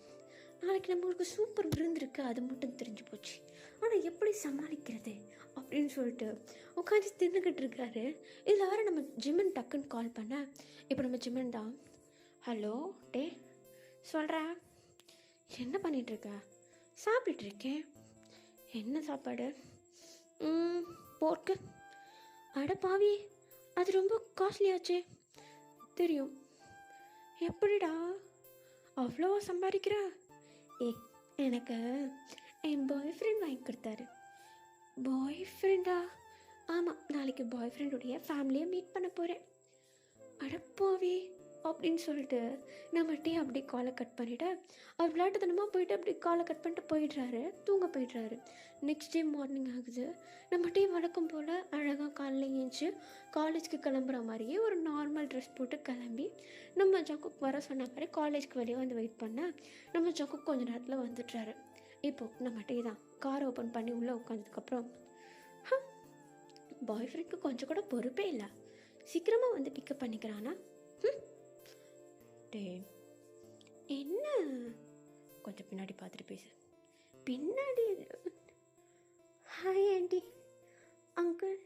நாளைக்கு நம்மளுக்கு சூப்பர் விருந்து இருக்குது, அது மட்டும் தெரிஞ்சு போச்சு, ஆனால் எப்படி சமாளிக்கிறது அப்படின்னு சொல்லிட்டு உட்காந்து தின்னுக்கிட்டு இருக்காரு. இதில் வேறு நம்ம ஜிம்மன் டக்குன்னு கால் பண்ண. இப்போ நம்ம ஜிம்மன் தான், ஹலோ டே சொல்கிறேன், என்ன பண்ணிகிட்ருக்க? சாப்பிட்டுருக்கேன். என்ன சாப்பாடு? போர்க்கு. அட பாவி, அது ரொம்ப காஸ்ட்லியாச்சே. தெரியும். எப்படிடா அவ்வளோவா சம்பாதிக்கிறா? எனக்கு என் பாய் ஃப்ரெண்ட் வாங்கி கொடுத்தாரு. பாய் ஃப்ரெண்டா? ஆமாம், நாளைக்கு பாய் ஃப்ரெண்டுடைய ஃபேமிலியை மீட் பண்ண போகிறேன். அடப்பாவே அப்படின்னு சொல்லிட்டு நம்மகிட்டே அப்படியே காலை கட் பண்ணிவிட்டு அவர் விளையாட்டுத்தனமாக போயிட்டு அப்படியே காலை கட் பண்ணிட்டு போயிடுறாரு, தூங்க போயிடுறாரு. நெக்ஸ்ட் டே மார்னிங் ஆகுது. நம்மகிட்டே வழக்கம் போல் அழகாக காலையில் ஏஞ்சி காலேஜ்க்கு கிளம்புற மாதிரியே ஒரு நார்மல் ட்ரெஸ் போட்டு கிளம்பி நம்ம ஜங்குக்கு வர சொன்ன மாதிரி காலேஜ்க்கு வெளியே வந்து வெயிட் பண்ண நம்ம ஜங்குக்கு கொஞ்சம் நேரத்தில் வந்துடுறாரு. இப்போது நம்மகிட்டே தான் கார் ஓப்பன் பண்ணி உள்ளே உட்காந்ததுக்கப்புறம், பாய் ஃப்ரெண்டுக்கு கொஞ்சம் கூட பொறுப்பே இல்லை, சீக்கிரமாக வந்து பிக்கப் பண்ணிக்கிறானா? டே என்ன, கொஞ்சம் பின்னாடி பார்த்துட்டு பேசு. பின்னாடி? ஹாய் ஆண்டி, அங்கிள்,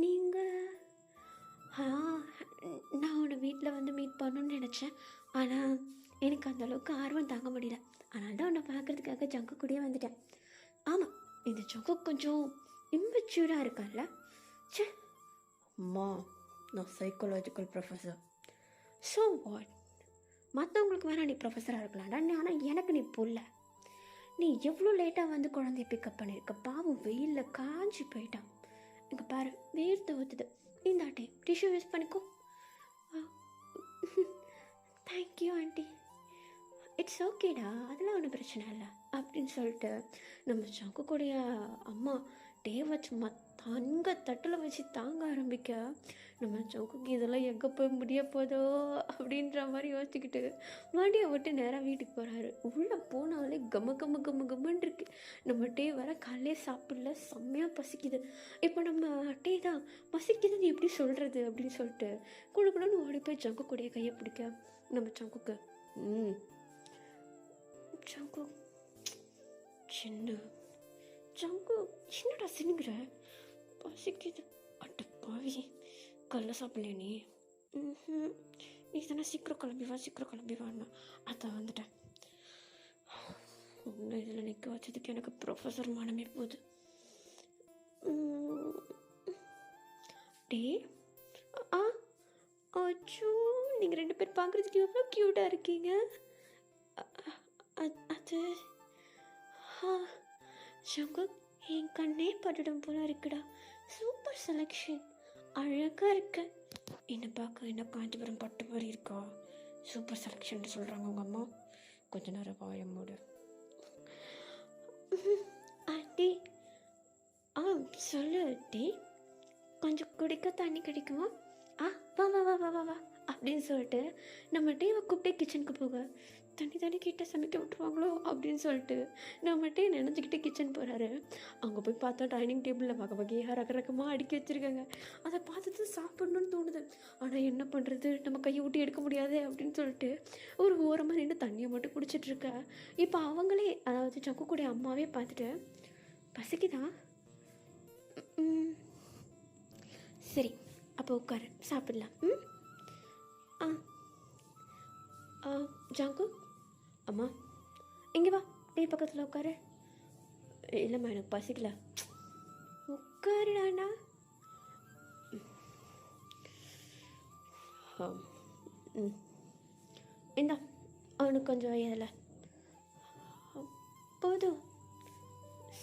நீங்கள்? நான் உன்னை வீட்டில் வந்து மீட் பண்ணணுன்னு நினச்சேன், ஆனால் எனக்கு அந்தளவுக்கு ஆர்வம் தாங்க முடியல, அதனால தான் உன்னை பார்க்குறதுக்காக ஜங்கு கூடயே வந்துட்டேன். ஆமாம், இந்த ஜங்கு கொஞ்சம் இம்மெச்சூராக இருக்கான்ல. சே அம்மா, நான் சைக்காலஜிக்கல் ப்ரொஃபஸர். ஸோ வாட், மற்றவங்களுக்கு வேணா நீ ப்ரொஃபஸராக இருக்கலாம்டா, ஆனால் எனக்கு நீ புள்ள. நீ எவ்வளோ லேட்டாக வந்து குழந்தைய பிக்கப் பண்ணியிருக்க, பாவம் வெயிலில் காஞ்சி போயிட்டான். இங்கே பாரு, வேர்த்து ஊற்றுது, இந்தாட்டே டிஷ்யூ யூஸ் பண்ணிக்கோ. Thank you aunty. இட்ஸ் ஓகேடா, அதெல்லாம் ஒன்றும் பிரச்சனை இல்லை அப்படின்னு சொல்லிட்டு நம்ம சங்குக்குடைய அம்மா டேவை சும்மா தங்க தட்டில் வச்சு தாங்க ஆரம்பிக்க நம்ம சங்குக்கு இதெல்லாம் எங்கே போய் முடிய போதோ அப்படின்ற மாதிரி யோசிச்சுக்கிட்டு வண்டியை விட்டு நேராக வீட்டுக்கு போகிறாரு. உள்ளே போனாலே கம்மன்னு இருக்குது. நம்ம டே வர காலையிலே சாப்பிடல, செம்மையாக பசிக்குது. இப்போ நம்ம டே தான் பசிக்குதுன்னு எப்படி சொல்கிறது அப்படின்னு சொல்லிட்டு குழுக்குழுன்னு ஓடி போய் சங்குக்குடைய கையை பிடிக்க நம்ம சங்குக்கு ஜங்கு சின்ன ஜங்கு என்னடா சின்னுங்கிற, பசிக்குது. அட்ட பாவி, கல்ல சாப்பிடல நீ? நீ தானே சீக்கிரம் கிளம்பிவான்னா அதான் வந்துட்டேன். உன்னை இதில் நிற்க வச்சதுக்கு எனக்கு ப்ரொஃபஸர் மானமே போகுது. டே அச்சோ, நீங்கள் 2 பேர் பார்க்குறதுக்கு எவ்வளோ க்யூட்டாக இருக்கீங்க. அது ஜங்கு, என் கண்ணே பட்டுடும் போல இருக்குடா. சூப்பர் செலெக்ஷன், அழகாக இருக்கு. என்னை பார்க்க என்ன காஞ்சிபுரம் பட்டு மாதிரி இருக்கா? சூப்பர் செலெக்ஷன் சொல்கிறாங்க உங்கள் அம்மா. கொஞ்ச நேரம் வாய மூடு. ஆண்டி, சொல்லு ஆண்டி, கொஞ்சம் குடிக்க தண்ணி கிடைக்குமா? வா வா வா வா வா வா அப்படின்னு சொல்லிட்டு நம்ம டேவை கூப்பிட்டே கிச்சனுக்கு போக, தண்ணி கிட்ட சமைக்க விட்டுருவாங்களோ அப்படின்னு சொல்லிட்டு நம்மகிட்டே நினச்சிக்கிட்டு கிச்சன் போகிறாரு. அங்கே போய் பார்த்தா டைனிங் டேபிளில் வகையாக ரகரகமாக அடுக்கி வச்சுருக்காங்க. அதை பார்த்துட்டு சாப்பிட்ணுன்னு தோணுது, ஆனால் என்ன பண்ணுறது, நம்ம கையை விட்டு எடுக்க முடியாது அப்படின்னு சொல்லிட்டு ஒரு ஓரமாக நின்று தண்ணியை மட்டும் குடிச்சிட்ருக்க. இப்போ அவங்களே, அதாவது சங்குக்குடைய அம்மாவே பார்த்துட்டு, பசிக்குதா? சரி, அப்போ உட்காரு, சாப்பிடலாம். ஜங்கு, அம்மா இங்கே வா, டே பக்கத்தில் உட்காரு. இல்லைம்மா, எனக்கு பசிக்கல. உட்காருடாண்ணா. இந்தா, அவனுக்கு கொஞ்சம் வயதில் போதும்,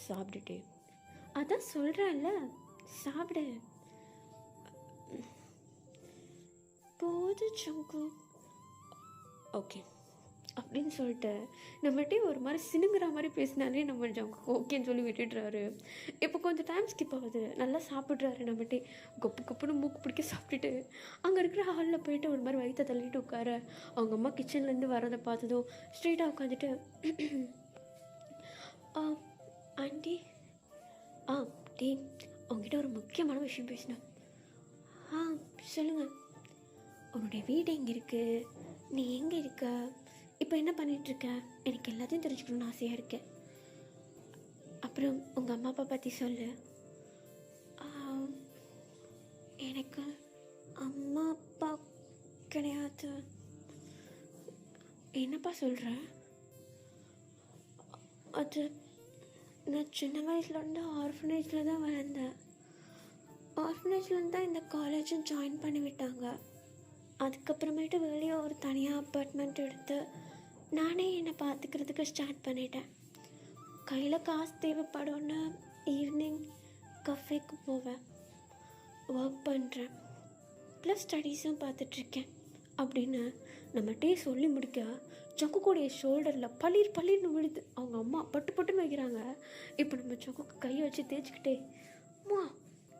சாப்பிட்டுட்டு. அதான் சொல்கிறான்ல, சாப்பிடு. போது ஜங்கு. ஓகே அப்படின்னு சொல்லிட்டு நம்மகிட்டே ஒரு மாதிரி சினுங்கிற மாதிரி பேசினாலே நம்ம ஜங்கு ஓகேன்னு சொல்லி விட்டுடுறாரு. இப்போ கொஞ்சம் டைம் ஸ்கிப் ஆகுது, நல்லா சாப்பிட்றாரு. நம்மகிட்டே கொப்புன்னு மூக்கு பிடிக்க சாப்பிட்டுட்டு அங்கே இருக்கிற ஹாலில் போயிட்டு ஒரு மாதிரி வயிற்ற தள்ளிட்டு உட்கார. அவங்க அம்மா கிச்சன்லேருந்து வரதை பார்த்ததும் ஸ்ட்ரெயிட்டாக உட்காந்துட்டு, ஆண்டி, டே அவங்ககிட்ட ஒரு முக்கியமான விஷயம் பேசினேன். சொல்லுங்கள். உன்னுடைய வீடு எங்கே இருக்குது? நீ எங்கே இருக்க, இப்போ என்ன பண்ணிகிட்ருக்க, எனக்கு எல்லாத்தையும் தெரிஞ்சுக்கணும்னு ஆசையாக இருக்கு. அப்புறம் உங்கள் அம்மா அப்பா பற்றி சொல்லு. எனக்கு அம்மா அப்பா கிடையாது. என்னப்பா சொல்கிற? அது நான் சின்ன வயசுலேருந்து ஆர்ஃபனேஜில் தான் வளர்ந்தேன். ஆர்ஃபனேஜ்லேருந்து தான் இந்த காலேஜும் ஜாயின் பண்ணி விட்டாங்க. அதுக்கப்புறமேட்டு வெளியே ஒரு தனியாக அப்பார்ட்மெண்ட் எடுத்து நானே என்னை பார்த்துக்கிறதுக்கு ஸ்டார்ட் பண்ணிட்டேன். கையில் காசு தேவைப்படும்னு ஈவினிங் கஃபேக்கு போவேன், ஒர்க் பண்ணுறேன், ப்ளஸ் ஸ்டடீஸும் பார்த்துட்ருக்கேன் அப்படின்னு நம்மகிட்டே சொல்லி முடிக்க சக்குக்கூடிய ஷோல்டரில் பளிர்னு விழுது. அவங்க அம்மா பட்டுன்னு வைக்கிறாங்க. இப்போ நம்ம சக்குக்கு கையை வச்சு தேய்ச்சிக்கிட்டே, அம்மா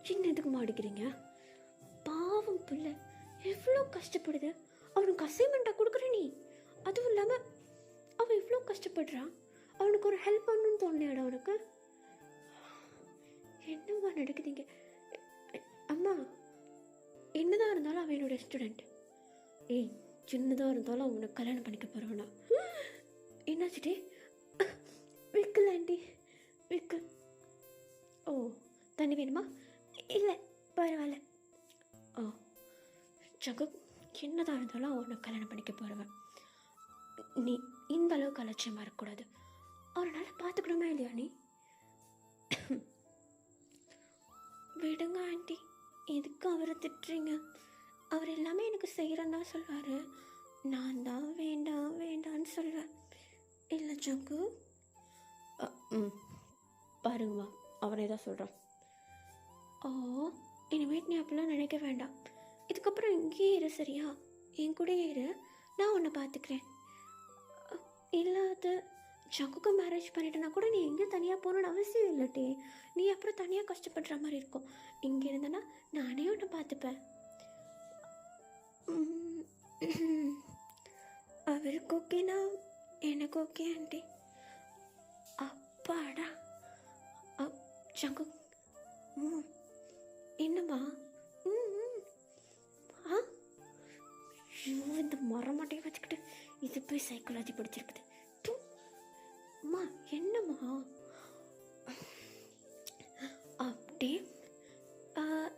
சின்ன எதுக்கு மாடிக்கிறீங்க, பாவம் பிள்ளை எவ்வளோ கஷ்டப்படுது, அவனுக்கு அசைன்மெண்ட்டாக கொடுக்குற நீ, அதுவும் இல்லாமல் அவன் இவ்வளோ கஷ்டப்படுறான், அவனுக்கு ஒரு ஹெல்ப் பண்ணணும்னு தோணலையாடா அவனுக்கு, என்னம்மா நடக்குதுங்க. அம்மா என்னதான் இருந்தாலும் அவன் என்னோட ஸ்டூடெண்ட். ஏய் சின்னதாக இருந்தாலும் அவனை கல்யாணம் பண்ணிக்க போகிறவனா. என்னாச்சுட்டே? விக்கல் ஆண்டி விக்கல். ஓ தண்ணி வேணுமா? இல்லை பரவாயில்ல. ஓ ஜகு, என்னதான் இருந்தாலும் அவனை கல்யாணம் பண்ணிக்க போகிறவன். நீ இந்த அளவுக்கு அலட்சியமாக இருக்கக்கூடாது. அவரை நல்லா பார்த்துக்கணுமா இல்லையா நீ? விடுங்க ஆண்டி, எதுக்கு அவரை திட்டுறீங்க? அவர் எல்லாமே எனக்கு செய்கிறேன்னு தான் சொல்வார். நான் தான் வேண்டான்னு சொல்வேன். இல்லை ஜங்கு. பாருங்கம்மா, அவனே தான் சொல்கிறான். ஓ இனிமேட்டு நீ அப்படிலாம் நினைக்க வேண்டாம். இதுக்கப்புறம் இங்கேயே இரு, சரியா? என் கூடயே இரு, நான் உன்னை பார்த்துக்கிறேன். இல்லாத ஜங்குக்கு மேரேஜ் பண்ணிட்டேன்னா கூட நீ எங்கேயும் தனியாக போகணுன்னு அவசியம் இல்லட்டே. நீ அப்புறம் தனியாக கஷ்டப்படுற மாதிரி இருக்கும். இங்கே இருந்தேன்னா நானே உன்னை பார்த்துப்பேன். அவருக்கு ஓகேனா எனக்கு ஓகே ஆண்டி. அப்பாடா. ஜங்கு என்னம்மா? இந்த மரமாட்டையை வச்சுக்கிட்டு இது போய் சைக்காலஜி படிச்சிருக்குது. அம்மா என்னம்மா? அப்படியே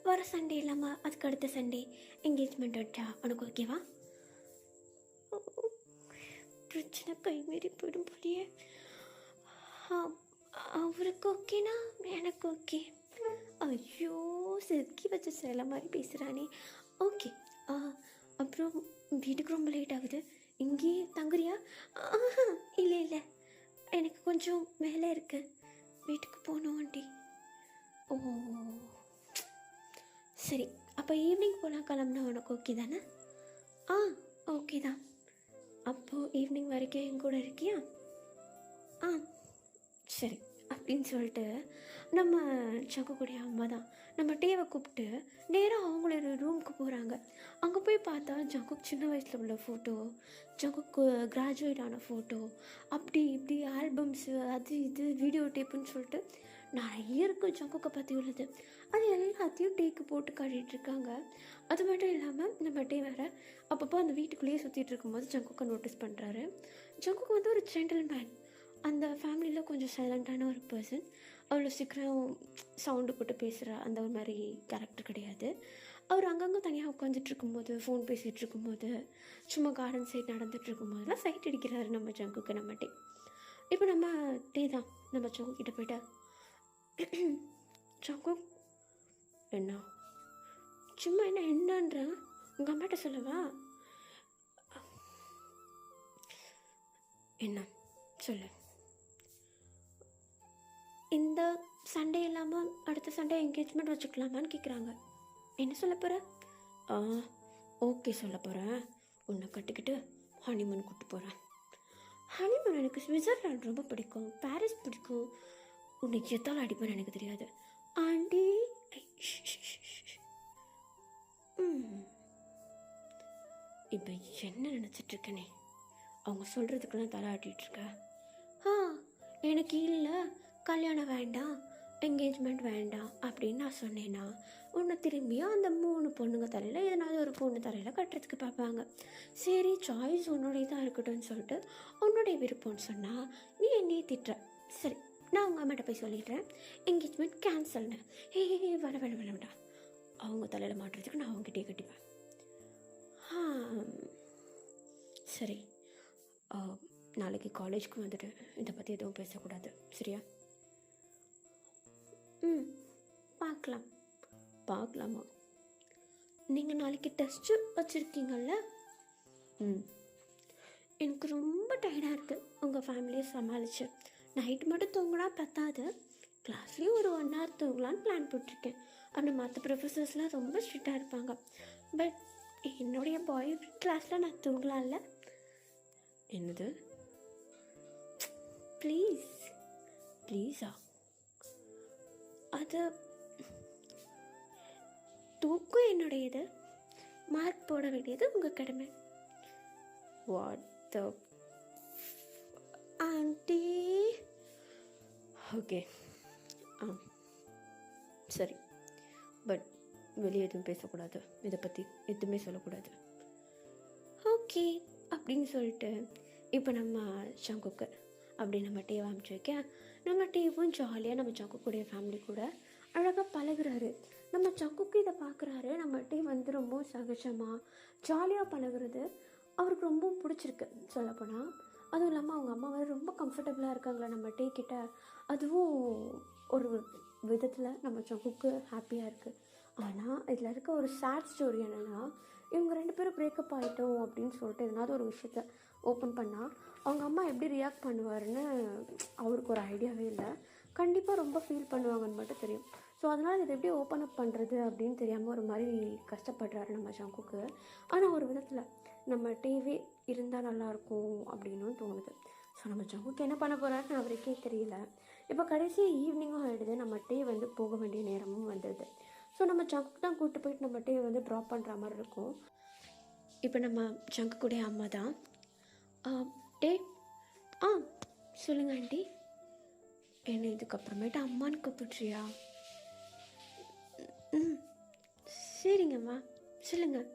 வர சண்டே இல்லாமல் அதுக்கு அடுத்த சண்டே என்கேஜ்மெண்ட் வச்சா உனக்கு ஓகேவா? பிரச்சனை கைமீறி போயிடும் போலியே. அவருக்கு ஓகேனா எனக்கு ஓகே. ஐயோ செதுக்கி வச்ச சில மாதிரி பேசுகிறானே. ஓகே. அப்புறம் வீட்டுக்கு ரொம்ப லேட் ஆகுது, இங்கேயே தங்குறியா? இல்லை எனக்கு கொஞ்சம் வேலை இருக்கு, வீட்டுக்கு போகணும் ஆண்டி. ஓ சரி, அப்போ ஈவினிங் போகலாம் கிளம்புனா உனக்கு ஓகே தானே? ஓகே தான். அப்போது ஈவினிங் வரைக்கும் என் கூட இருக்கியா? சரி அப்படின்னு சொல்லிட்டு நம்ம சங்குக்குடைய அம்மா தான் நம்ம டேவை கூப்பிட்டு நேராக அவங்களோட ரூமுக்கு போகிறாங்க. அங்கே போய் பார்த்தா ஜங்குக்கு சின்ன வயசில் உள்ள ஃபோட்டோ, ஜங்குக்கு கிராஜுவேட் ஆன ஃபோட்டோ, அப்படி இப்படி ஆல்பம்ஸு, அது இது வீடியோ டேப்புன்னு சொல்லிட்டு நிறைய இருக்குது ஜங்குக்கை பற்றி உள்ளது. அது எல்லாத்தையும் டேக்கு போட்டு காட்டிகிட்ருக்காங்க. அது மட்டும் இல்லாமல் நம்ம டே வேறு அப்பப்போ அந்த வீட்டுக்குள்ளேயே சுற்றிட்டு இருக்கும்போது ஜங்குக்கை நோட்டீஸ் பண்ணுறாரு. ஜங்குக்கு வந்து ஒரு ஜென்டில்மேன், அந்த ஃபேமிலியில் கொஞ்சம் சைலண்ட்டான ஒரு பர்சன். அவ்வளோ சீக்கிரம் சவுண்டு போட்டு பேசுகிற அந்த ஒரு மாதிரி கேரக்டர் கிடையாது. அவர் அங்கங்கே தனியாக உட்காந்துட்டு இருக்கும்போது, ஃபோன் பேசிகிட்டு இருக்கும்போது, சும்மா கார்டன் சைட் நடந்துகிட்டு இருக்கும்போதெல்லாம் சைட் அடிக்கிறாரு நம்ம ஜங்குக்கு. நம்ம டே இப்போ நம்ம டே தான் நம்ம ஜங்கு கிட்டே போய்ட்டா, ஜங்கு என்ன சும்மா என்னன்ற உங்கள் அம்மாட்ட சொல்லவா? என்ன சொல்லு. இந்த சண்டே இல்லாமல் அடுத்த சண்டே என்கேஜ்மெண்ட் வச்சுக்கலாமான்னு கேட்குறாங்க. என்ன சொல்ல போகிற? ஓகே சொல்ல போகிறேன். உன்னை கட்டிக்கிட்டு ஹனிமூன் கூப்பிட்டு போகிறேன். ஹனிமூன் எனக்கு ஸ்விட்சர்லாண்ட் ரொம்ப பிடிக்கும், பாரிஸ் பிடிக்கும். உன்னை எத்தால் அடிப்பேன்னு எனக்கு தெரியாது ஆண்டி. இப்போ என்ன நினச்சிட்ருக்கனே? அவங்க சொல்கிறதுக்கெல்லாம் தலை ஆட்டிகிட்ருக்க. எனக்கு இல்லை கல்யாணம் வேண்டாம், என்கேஜ்மெண்ட் வேண்டாம் அப்படின்னு நான் சொன்னேன்னா உன்னை திரும்பியும் அந்த 3 பொண்ணுங்க தலையில் எதனாவது ஒரு பொண்ணு தலையில் கட்டுறதுக்கு பார்ப்பாங்க. சரி, சாய்ஸ் உன்னுடைய தான் இருக்கட்டும்னு சொல்லிட்டு உன்னுடைய விருப்பம்னு சொன்னால் நீ என்னையே திட்டுற. சரி, நான் உங்கள் அம்மாட்ட போய் சொல்லிடுறேன், என்கேஜ்மெண்ட் கேன்சல்னு. வேண்டாம், அவங்க தலையில் மாட்டுறதுக்கு நான் அவங்ககிட்டயே கட்டிப்பேன். சரி, நாளைக்கு காலேஜ்க்கு வந்துட்டு இதை பற்றி எதுவும் பேசக்கூடாது, சரியா? பார்க்கலாமா? நீங்கள் நாளைக்கு டெஸ்ட்டு வச்சுருக்கீங்கள்ல? எனக்கு ரொம்ப டயர்டாக இருக்குது உங்கள் ஃபேமிலியை சமாளித்து. நைட்டு மட்டும் தூங்கினா பத்தாது, கிளாஸ்லேயும் ஒரு 1 hour தூங்கலான்னு பிளான் போட்டிருக்கேன். ஆனால் மற்ற ப்ரொஃபஸர்ஸ்லாம் ரொம்ப ஸ்ட்ரிக்டாக இருப்பாங்க. பட் என்னுடைய பாய் கிளாஸில் நான் தூங்கலாம்ல? என்னது? ப்ளீஸா? அது தூக்கம் என்னுடையது, மார்க் போட வேண்டியது உங்கள் கடமை. What the aunty? ஓகே, சரி, பட் வெளியே எதுவும் பேசக்கூடாது, இதை பற்றி எதுவுமே சொல்லக்கூடாது, ஓகே அப்படின்னு சொல்லிட்டு இப்போ நம்ம சங்குக்கு அப்படி நம்ம டேவை அனுப்பிச்சி வைக்க, நம்ம டேவும் ஜாலியாக நம்ம சங்குக்குடைய ஃபேமிலி கூட அழகாக பழகுறாரு. நம்ம சங்குக்கு இதை பார்க்குறாரு, நம்ம டே வந்து ரொம்ப சகஜமாக ஜாலியாக பழகுறது அவருக்கு ரொம்ப பிடிச்சிருக்கு சொல்லப்போனால். அதுவும் இல்லாமல் அவங்க அம்மா வந்து ரொம்ப கம்ஃபர்டபுளாக இருக்காங்களா நம்ம டே கிட்ட. அதுவும் ஒரு விதத்தில் நம்ம சங்குக்கு ஹாப்பியாக இருக்குது. ஆனால் இதில் இருக்க ஒரு சேட் ஸ்டோரி என்னென்னா, இவங்க 2 பேரும் பிரேக்கப் ஆகிட்டோம் அப்படின்னு சொல்லிட்டு எதனாவது ஒரு விஷயத்த ஓப்பன் பண்ணால் அவங்க அம்மா எப்படி ரியாக்ட் பண்ணுவாருன்னு அவருக்கு ஒரு ஐடியாவே இல்லை. கண்டிப்பாக ரொம்ப ஃபீல் பண்ணுவாங்கன்னு மட்டும் தெரியும். ஸோ அதனால் இதை எப்படி ஓப்பன் அப் பண்ணுறது அப்படின்னு தெரியாமல் ஒரு மாதிரி கஷ்டப்படுறாரு நம்ம சங்குக்கு. ஆனால் ஒரு விதத்தில் நம்ம டிவி இருந்தால் நல்லாயிருக்கும் அப்படின்னும் தோணுது. ஸோ நம்ம சங்குக்கு என்ன பண்ண போகிறாருன்னு அவருக்கே தெரியல. இப்போ கடைசி ஈவினிங்கும் ஆகிடுது, நம்ம டே வந்து போக வேண்டிய நேரமும் வந்துடுது. ஸோ நம்ம சங்குக்கு தான் கூப்பிட்டு போயிட்டு நம்ம டே வந்து ட்ராப் பண்ணுற மாதிரி இருக்கும். இப்போ நம்ம சங்குக்குடைய அம்மா தான், டே சொல்லுங்கள் ஆண்டி, என்ன இதுக்கப்புறமேட்டு அம்மான்னு கூப்பிட்றியா? சரிங்கம்மா, சொல்லுங்கள்.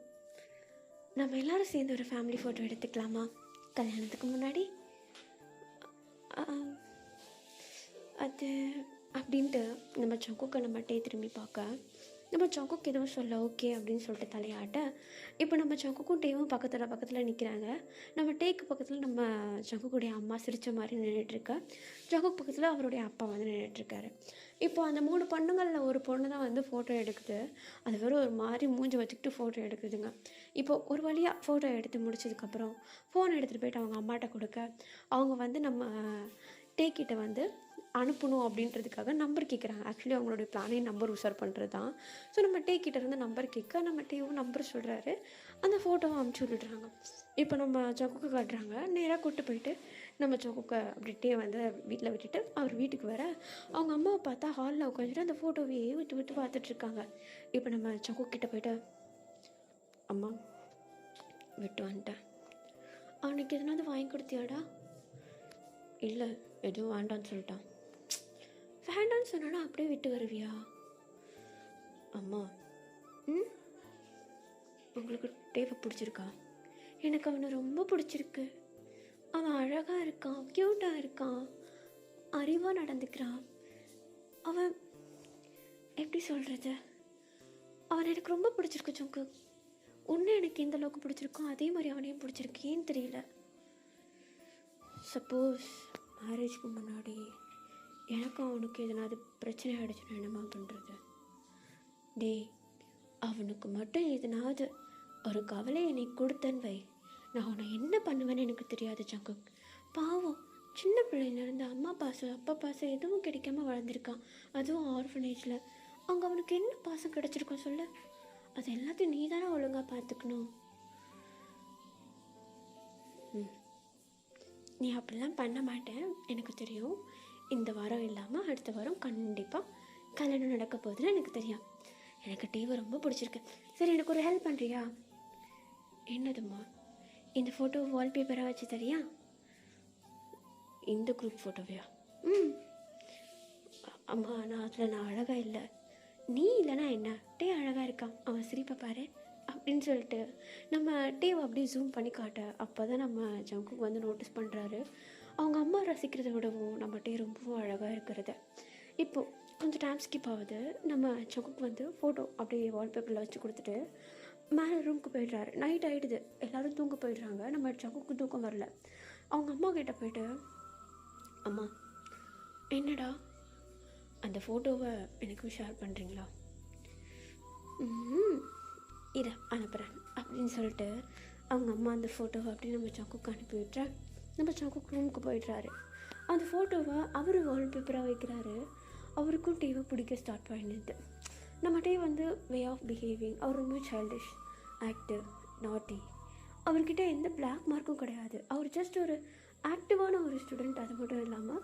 நம்ம எல்லோரும் சேர்ந்து ஒரு ஃபேமிலி ஃபோட்டோ எடுத்துக்கலாமா கல்யாணத்துக்கு முன்னாடி? அது அப்படின்ட்டு நம்ம சங்குக்கு நம்ம டே திரும்பி பார்க்க, நம்ம சங்குக்கு எதுவும் சொல்ல ஓகே அப்படின்னு சொல்லிட்டு தலையாட்ட, இப்போ நம்ம சங்குக்கும் டேவும் பக்கத்தில் நிற்கிறாங்க. நம்ம டேக்கு பக்கத்தில் நம்ம சங்குக்குடைய அம்மா சிரித்த மாதிரி நின்றுட்டுருக்கா. சங்குக்கு பக்கத்தில் அவருடைய அப்பா வந்து நின்றுட்டுருக்காரு. இப்போ அந்த 3 பொண்ணுங்களில் ஒரு பொண்ணு தான் வந்து ஃபோட்டோ எடுக்குது. அது வெறும் ஒரு மாதிரி மூஞ்சி வச்சுக்கிட்டு ஃபோட்டோ எடுக்குதுங்க. இப்போ ஒரு வழியாக ஃபோட்டோ எடுத்து முடிச்சதுக்கப்புறம் ஃபோன் எடுத்துகிட்டு போயிட்டு அவங்க அம்மாட்ட கொடுக்க, அவங்க வந்து நம்ம டேக்கிட்ட வந்து அனுப்பணும் அப்படின்றதுக்காக நம்பர் கேட்குறாங்க. ஆக்சுவலி அவங்களுடைய பிளானே நம்பர் உஷார் பண்ணுறது தான். ஸோ நம்ம டேக்கிட்ட இருந்து நம்பர் கேட்க, நம்ம டேவும் நம்பர் சொல்கிறாரு, அந்த ஃபோட்டோவை அனுப்பிச்சி விட்டுடுறாங்க. இப்போ நம்ம சங்குக்கு காட்டுறாங்க. நேராக கூப்பிட்டு போயிட்டு நம்ம சங்குக்கை அப்படி டே வந்து வீட்டில் விட்டுட்டு அவர் வீட்டுக்கு வர, அவங்க அம்மாவை பார்த்தா ஹாலில் உட்காந்துட்டு அந்த ஃபோட்டோவையே விட்டு பார்த்துட்ருக்காங்க. இப்போ நம்ம சங்குக்கிட்ட போயிட்டு, அம்மா விட்டு வந்துட்டேன், அவனுக்கு எதனாவது வாங்கி கொடுத்தியாடா? இல்லை, எதுவும் வேண்டான்னு சொல்லிட்டான். வேண்டான்னு சொன்னா அப்படியே விட்டு வருவியா? அம்மா, உங்களுக்கு டேவை பிடிச்சிருக்கா? எனக்கு அவனை ரொம்ப பிடிச்சிருக்கு. அவன் அழகாக இருக்கான், க்யூட்டாக இருக்கான், அறிவாக நடந்துக்கிறான். அவன் எப்படி சொல்கிறது, அவன் எனக்கு ரொம்ப பிடிச்சிருக்கு சங்கு. உன்னை எனக்கு எந்த அளவுக்கு பிடிச்சிருக்கோ அதே மாதிரி அவனையும் பிடிச்சிருக்கு. ஏன்னு தெரியல. சப்போஸ் மேரேஜ்க்கு முன்னாடி எனக்கும் அவனுக்கு எதனாவது பிரச்சனை ஆகிடுச்சுன்னா என்னம்மா பண்ணுறது? டேய், அவனுக்கு மட்டும் எதனாவது ஒரு கவலை என்னை கொடுத்தன்னு வை, நான் அவனை என்ன பண்ணுவேன்னு எனக்கு தெரியாது சங்கு. பாவம், சின்ன பிள்ளையிலேருந்து அம்மா பாசம் அப்பா பாசம் எதுவும் கிடைக்காம வளர்ந்துருக்கான். அதுவும் ஆர்ஃபனேஜில். அங்கே அவனுக்கு என்ன பாசம் கிடச்சிருக்கோம் சொல்ல? அது எல்லாத்தையும் நீ தானே ஒழுங்காக பார்த்துக்கணும். நீ அப்படிலாம் பண்ண மாட்டேன் எனக்கு தெரியும். இந்த வாரம் இல்லாமல் அடுத்த வாரம் கண்டிப்பாக கல்யாணம் நடக்க போகுதுன்னு எனக்கு தெரியும். எனக்கு டிவி ரொம்ப பிடிச்சிருக்கு. சரி, எனக்கு ஒரு ஹெல்ப் பண்ணுறியா? என்னதும்மா? இந்த ஃபோட்டோ வால்பேப்பராக வச்சு தரியா? இந்த குரூப் ஃபோட்டோவையா? அம்மா நான் அழகாக இல்லை, நீ இல்லைனா என்ன, டே அழகாக இருக்கான், அவன் சிரிப்பை பாரு அப்படின்னு சொல்லிட்டு நம்ம டேவை அப்படியே ஜூம் பண்ணி காட்ட, அப்போ தான் நம்ம ஜங்குக்கு வந்து நோட்டீஸ் பண்ணுறாரு அவங்க அம்மா ரசிக்கிறத விடவும் நம்ம டே ரொம்பவும் அழகாக இருக்கிறத. இப்போது கொஞ்சம் டைம் ஸ்கிப் ஆகுது. நம்ம ஜங்குக்கு வந்து ஃபோட்டோ அப்படியே வால்பேப்பரில் வச்சு கொடுத்துட்டு மேலே ரூமுக்கு போயிடுறாரு. நைட் ஆகிடுது, எல்லோரும் தூங்க போயிடுறாங்க. நம்ம ஜங்குக்கு தூக்கம் வரல. அவங்க அம்மா கிட்டே போய்ட்டு, அம்மா என்னடா அந்த ஃபோட்டோவை எனக்கு ஷேர் பண்ணுறீங்களா? இதை அனுப்புகிறேன் அப்படின்னு சொல்லிட்டு அவங்க அம்மா அந்த ஃபோட்டோவை அப்படியே நம்ம ஜங்குக்கு அனுப்பி விட்டுறேன். நம்ம ஜங்குக்கு ரூமுக்கு போயிடுறாரு. அந்த ஃபோட்டோவை அவர் வால்பேப்பராக வைக்கிறாரு. அவருக்கும் டேவை பிடிக்க ஸ்டார்ட் பண்ணிடுது. நம்ம டே வந்து வே ஆஃப் பிஹேவிங், அவர் ரொம்ப சைல்டிஷ், ஆக்டிவ், நாட்டி. அவர்கிட்ட எந்த பிளாக் மார்க்கும் கிடையாது. அவர் ஜஸ்ட் ஒரு ஆக்டிவான ஒரு ஸ்டூடெண்ட். அது மட்டும் இல்லாமல்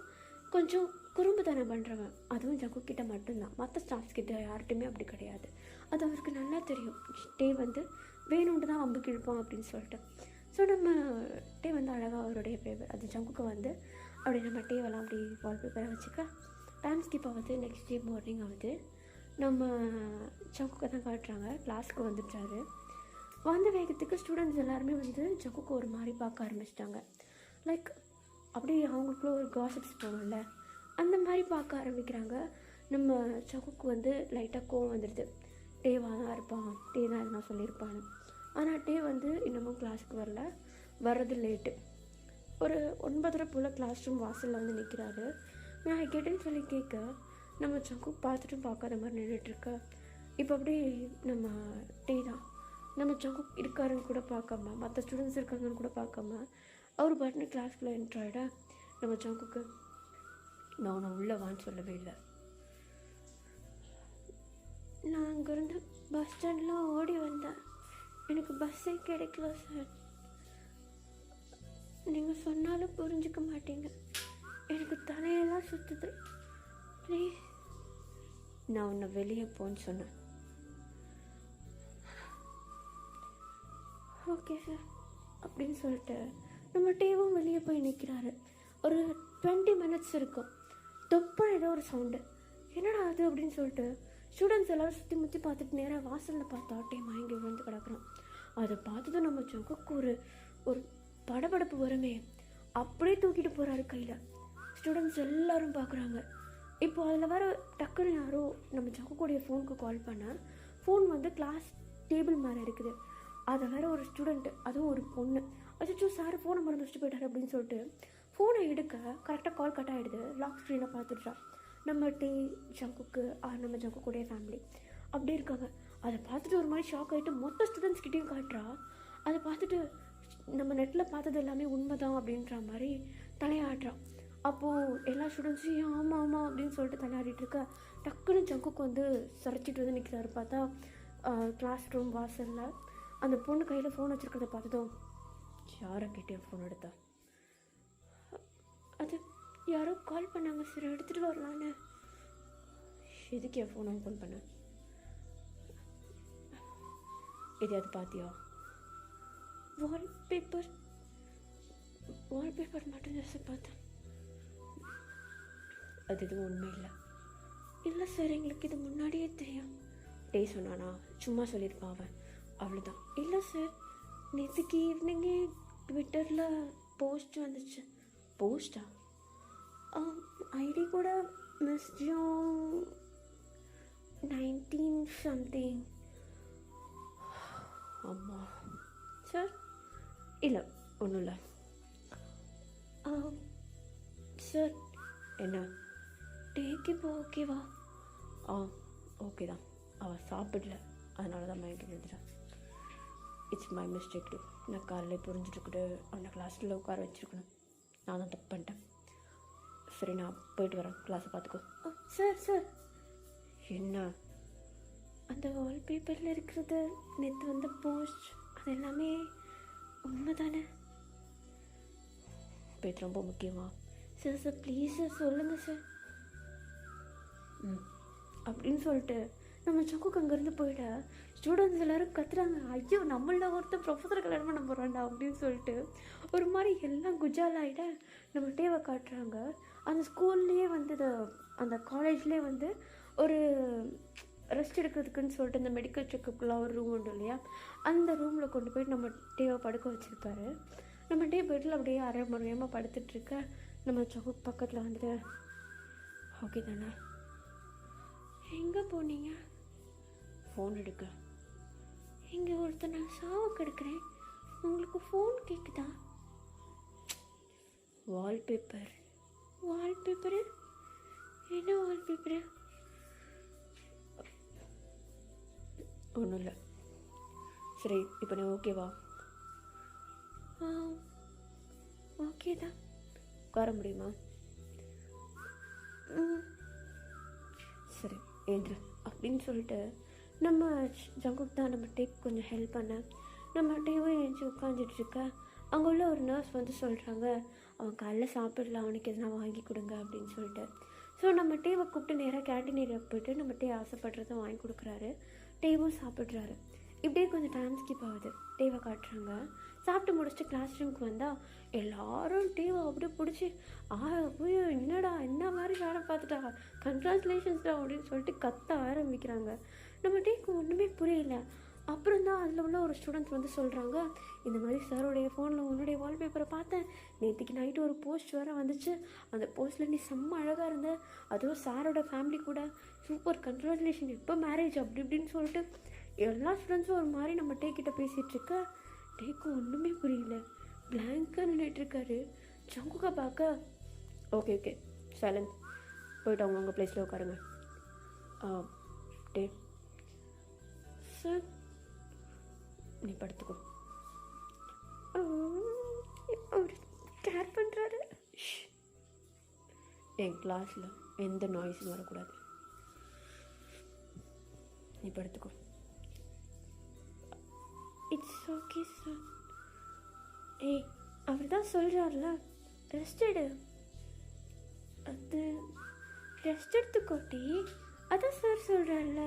கொஞ்சம் குறும்புத்தனம் பண்ணுறவன். அதுவும் ஜங்குக்கிட்ட மட்டும்தான், மற்ற ஸ்டாஃப்ஸ் கிட்ட யார்கிட்டையுமே அப்படி கிடையாது. அது அவருக்கு நல்லா தெரியும். டே வந்து வேணும்ட்டு தான் வம்புக்கு இழுப்பான் அப்படின்னு சொல்லிட்டு. ஸோ நம்ம டே வந்து அழகாக அவருடைய பேப்பர் அது ஜங்குக்கு வந்து அப்படி நம்ம டேவெல்லாம் அப்படி வால்பேப்பரை வச்சுக்க. டைம் ஸ்கிப் ஆகுது. நெக்ஸ்ட் டே மார்னிங் ஆகுது. நம்ம ஜங்குக்கு தான் காட்டுறாங்க. கிளாஸ்க்கு வந்துட்டாரு. வந்த வேகத்துக்கு ஸ்டூடெண்ட்ஸ் எல்லாருமே வந்து ஜங்குக்கு ஒரு மாதிரி பார்க்க ஆரம்பிச்சிட்டாங்க. லைக் அப்படியே அவங்களுக்குள்ள ஒரு காசிப்ஸ் போகணும்ல, அந்த மாதிரி பார்க்க ஆரம்பிக்கிறாங்க. நம்ம ஜங்குக்கு வந்து லைட்டாக கோவம் வந்துடுது. டேவாக தான் இருப்பான், டே தான் எதுனா சொல்லியிருப்பான்னு. ஆனால் டே வந்து இன்னமும் கிளாஸுக்கு வரல, வர்றது லேட்டு. ஒரு 9:30 போல் கிளாஸ் ரூம் வாசலில் வந்து நிற்கிறாரு. நான் கேட்டேன்னு சொல்லி கேட்க, நம்ம ஜங்குக்கு பார்த்துட்டும் பார்க்காத மாதிரி நின்றுட்டுருக்க. இப்போ அப்படியே நம்ம டே தான் நம்ம ஜங்குக்கு இருக்காருன்னு கூட பார்க்காம, மற்ற ஸ்டூடெண்ட்ஸ் இருக்காங்கன்னு கூட பார்க்காம அவர் பாட்டுன்னு கிளாஸ்க்குள்ளே என்ட்ராய்டா. நம்ம ஜங்குக்கு நான் உள்ளே வான்னு சொல்லவே இல்லை. நான் அங்கேருந்து பஸ் ஸ்டாண்ட்லாம் ஓடி வந்தேன். எனக்கு பஸ்ஸே கிடைக்கல சார். நீங்கள் சொன்னாலும் புரிஞ்சுக்க மாட்டீங்க. எனக்கு தலையெல்லாம் சுற்றுது. ப்ளீஸ். நான் உன்னை வெளியே போன்னு சொன்னேன். ஓகே சார் அப்படின்னு சொல்லிட்டு நம்ம டேவும் வெளியே போய் நிற்கிறாரு. ஒரு 20 மினிட்ஸ் இருக்கும். தொப்பன் ஏதோ ஒரு சவுண்டு, என்னடா அது அப்படின்னு சொல்லிட்டு ஸ்டூடெண்ட்ஸ் எல்லோரும் சுற்றி முற்றி பார்த்துட்டு நேராக வாசலில் பார்த்தா டே மயங்கி விழுந்து கிடக்குறான். அதை பார்த்ததும் நம்ம ஜங்குக்கு ஒரு படபடப்பு வருமே, அப்படியே தூக்கிட்டு போகிறாரு கையில். ஸ்டூடெண்ட்ஸ் எல்லோரும் பார்க்குறாங்க. இப்போ அதில் வேறு டக்குன்னு யாரோ நம்ம ஜங்குக்குடைய ஃபோனுக்கு கால் பண்ணால், ஃபோன் வந்து கிளாஸ் டேபிள் மேலே இருக்குது. அதை வேறு ஒரு ஸ்டூடெண்ட்டு, அதுவும் ஒரு பொண்ணு, அச்சோ சார் ஃபோனை மறந்து வச்சுட்டு போயிட்டார் அப்படின்னு சொல்லிட்டு ஃபோனை எடுக்க கரெக்டாக கால் கட் ஆகிடுது. லாக் ஸ்க்ரீனை பார்த்துட்டா நம்ம டே ஜங்குக்கு நம்ம ஜங்குக்குடைய ஃபேமிலி அப்படி இருக்காங்க. அதை பார்த்துட்டு ஒரு மாதிரி ஷாக் ஆகிட்டு மொத்த ஸ்டூடெண்ட்ஸ் கிட்டேயும் காட்டுறா. அதை பார்த்துட்டு நம்ம நெட்டில் பார்த்தது எல்லாமே உண்மை தான் அப்படின்ற மாதிரி தலையாடுறான். அப்போது எல்லா ஸ்டூடெண்ட்ஸையும் ஆமாம் ஆமாம் அப்படின்னு சொல்லிட்டு தலையாடிட்டு இருக்க, டக்குன்னு ஜங்குக்கு வந்து சரைச்சிட்டு வந்து நிற்கிறாரு. பார்த்தா கிளாஸ் ரூம் வாசலில் அந்த பொண்ணு கையில் ஃபோன் வச்சுருக்கிறத பார்த்ததும், யாரை கேட்டேன் ஃபோன் எடுத்தா? அது யாரோ கால் பண்ணாங்க சார், எடுத்துகிட்டு வரலான்னு. எதுக்கு என் ஃபோன் ஓப்பன் பண்ண? எதையாவது பார்த்தியா? வால்பேப்பர் மட்டும்தான் சார் பார்த்தேன். அது எதுவும் உண்மை இல்லை. இல்லை சார், எங்களுக்கு இது முன்னாடியே தெரியும். டே சொன்னானா? சும்மா சொல்லியிருப்பான் அவன், அவ்வளோதான். இல்லை சார், நேற்றுக்கு ஈவினிங்கே ட்விட்டரில் போஸ்ட் வந்துச்சு. போஸ்டா? ஐடி கூட மிஸ் ஜோன் 19 சம்திங். ஆமா சார். இல்லை ஒன்றும் இல்லை சார். என்ன டேக்கு இப்போ ஓகேவா? ஓகே தான். அவள் சாப்பிடல, அதனால தான் மயங்கி விழுந்துட்டான். It's my mistake too. நான் காலையில் புரிஞ்சுட்டுக்கிட்டு அவனை கிளாஸில் உட்கார வச்சுருக்கணும். நான் தான் தப்பு பண்ணிட்டேன். சரி, நான் போயிட்டு வரேன், கிளாஸை பார்த்துக்கோ. சார் என்ன? அந்த வால்பேப்பரில் இருக்கிறது, நேற்று வந்த போஸ்ட், அது எல்லாமே உண்மை தானே? இப்போ இது ரொம்ப முக்கியமா? சார் ப்ளீஸ் சார் சொல்லுங்கள் சார் அப்படின்னு சொல்லிட்டு நம்ம ஜங்குக்கு அங்கேருந்து போயிட ஸ்டூடெண்ட்ஸ் எல்லோரும் கத்துறாங்க, ஐயோ நம்மள ஒருத்தர் ப்ரொஃபஸர் கல்யாணம் பண்ண போகிறான்டா அப்படின்னு சொல்லிட்டு ஒரு மாதிரி எல்லாம் குஜாலாயிட நம்ம டேவை காட்டுறாங்க. அந்த ஸ்கூல்லேயே வந்து அந்த காலேஜ்லேயே வந்து ஒரு ரெஸ்ட் எடுக்கிறதுக்குன்னு சொல்லிட்டு இந்த மெடிக்கல் செக்கப்லாம் ஒரு ரூம் உண்டு இல்லையா, அந்த ரூமில் கொண்டு போயிட்டு நம்ம டேவை படுக்க வச்சுருப்பாரு. நம்ம டே பெட்டில் அப்படியே அரை முறையமாக படுத்துட்ருக்க நம்ம ஜங்குக் பக்கத்தில் வந்துட்டு, ஓகே தானே, எங்கே போனீங்க? ஃபோன் எடுக்க. இங்கே ஒருத்தர் நான் சாவுக்கு எடுக்கிறேன், உங்களுக்கு ஃபோன் கேட்குதா? வால்பேப்பர். வால்பேப்பரு? என்ன வால்பேப்பரு? ஒன்றும் இல்லை. சரி இப்போ நீ ஓகேவா? ஓகே தான். உட்கார முடியுமா? சரி ஏந்திர அப்படின்னு சொல்லிட்டு நம்ம ஜங்குக் தான் நம்ம டேக் கொஞ்சம் ஹெல்ப் பண்ண நம்ம டேவும் எழுந்து உட்காந்துட்ருக்க. அங்கே உள்ள ஒரு நர்ஸ் வந்து சொல்கிறாங்க, அவன் காலைல சாப்பிடலாம், அவனுக்கு எதனா வாங்கி கொடுங்க அப்படின்னு சொல்லிட்டு. ஸோ நம்ம டேவை கூப்பிட்டு நேராக கேன்டீன் ஏரியா போய்ட்டு நம்ம டே ஆசைப்படுறத வாங்கி கொடுக்குறாரு. டேவும் சாப்பிட்றாரு. இப்படியே கொஞ்சம் டைம் ஸ்கிப் ஆகுது. டேவை காட்டுறாங்க. சாப்பிட்டு முடிச்சுட்டு கிளாஸ் ரூமுக்கு வந்தால் எல்லாரும் டேவை அப்படியே பிடிச்சி போய் என்னடா என்ன மாதிரி வேலை பார்த்துட்டா, கங்க்ராச்சுலேஷன்ஸ்டா அப்படின்னு சொல்லிட்டு கத்த ஆரம்பிக்கிறாங்க. நம்ம டேக்கு ஒன்றுமே புரியல. அப்புறம் தான் அதில் உள்ள ஒரு ஸ்டூடெண்ட் வந்து சொல்கிறாங்க, இந்த மாதிரி சாரோடைய ஃபோனில் உன்னுடைய வால்பேப்பரை பார்த்தேன், நேற்றுக்கு நைட்டு ஒரு போஸ்ட் வேறு வந்துச்சு, அந்த போஸ்ட்டில் நீ செம்ம அழகாக இருந்த, அதுவும் சாரோட ஃபேமிலி கூட, சூப்பர் கங்க்ராச்சுலேஷன், எப்போ மேரேஜ் அப்படி இப்படின்னு சொல்லிட்டு எல்லா ஸ்டூடெண்ட்ஸும் ஒரு மாதிரி நம்ம டேக்கிட்ட பேசிகிட்ருக்க. டேக்கும் ஒன்றுமே புரியல, பிளாங்காக நின்றுட்டுருக்காரு. ஜங்குக்கை பார்க்க, ஓகே ஓகே சைலன்ஸ், போய்ட்டு அவங்க உங்கள் ப்ளேஸில் உட்காருங்க. டே சார் நீ படுத்துக்கோ. அவர் கேர் பண்ணுறாரு. என் கிளாஸில் எந்த நாய்ஸும் வரக்கூடாது, நீ படுத்துக்கோ. It's okay sir. ஏய் அவர் தான் சொல்கிறார்ல, ரெஸ்ட் எடு. அது ரெஸ்ட் எடுத்துக்கோட்டி, அதான் சார் சொல்கிறார்ல.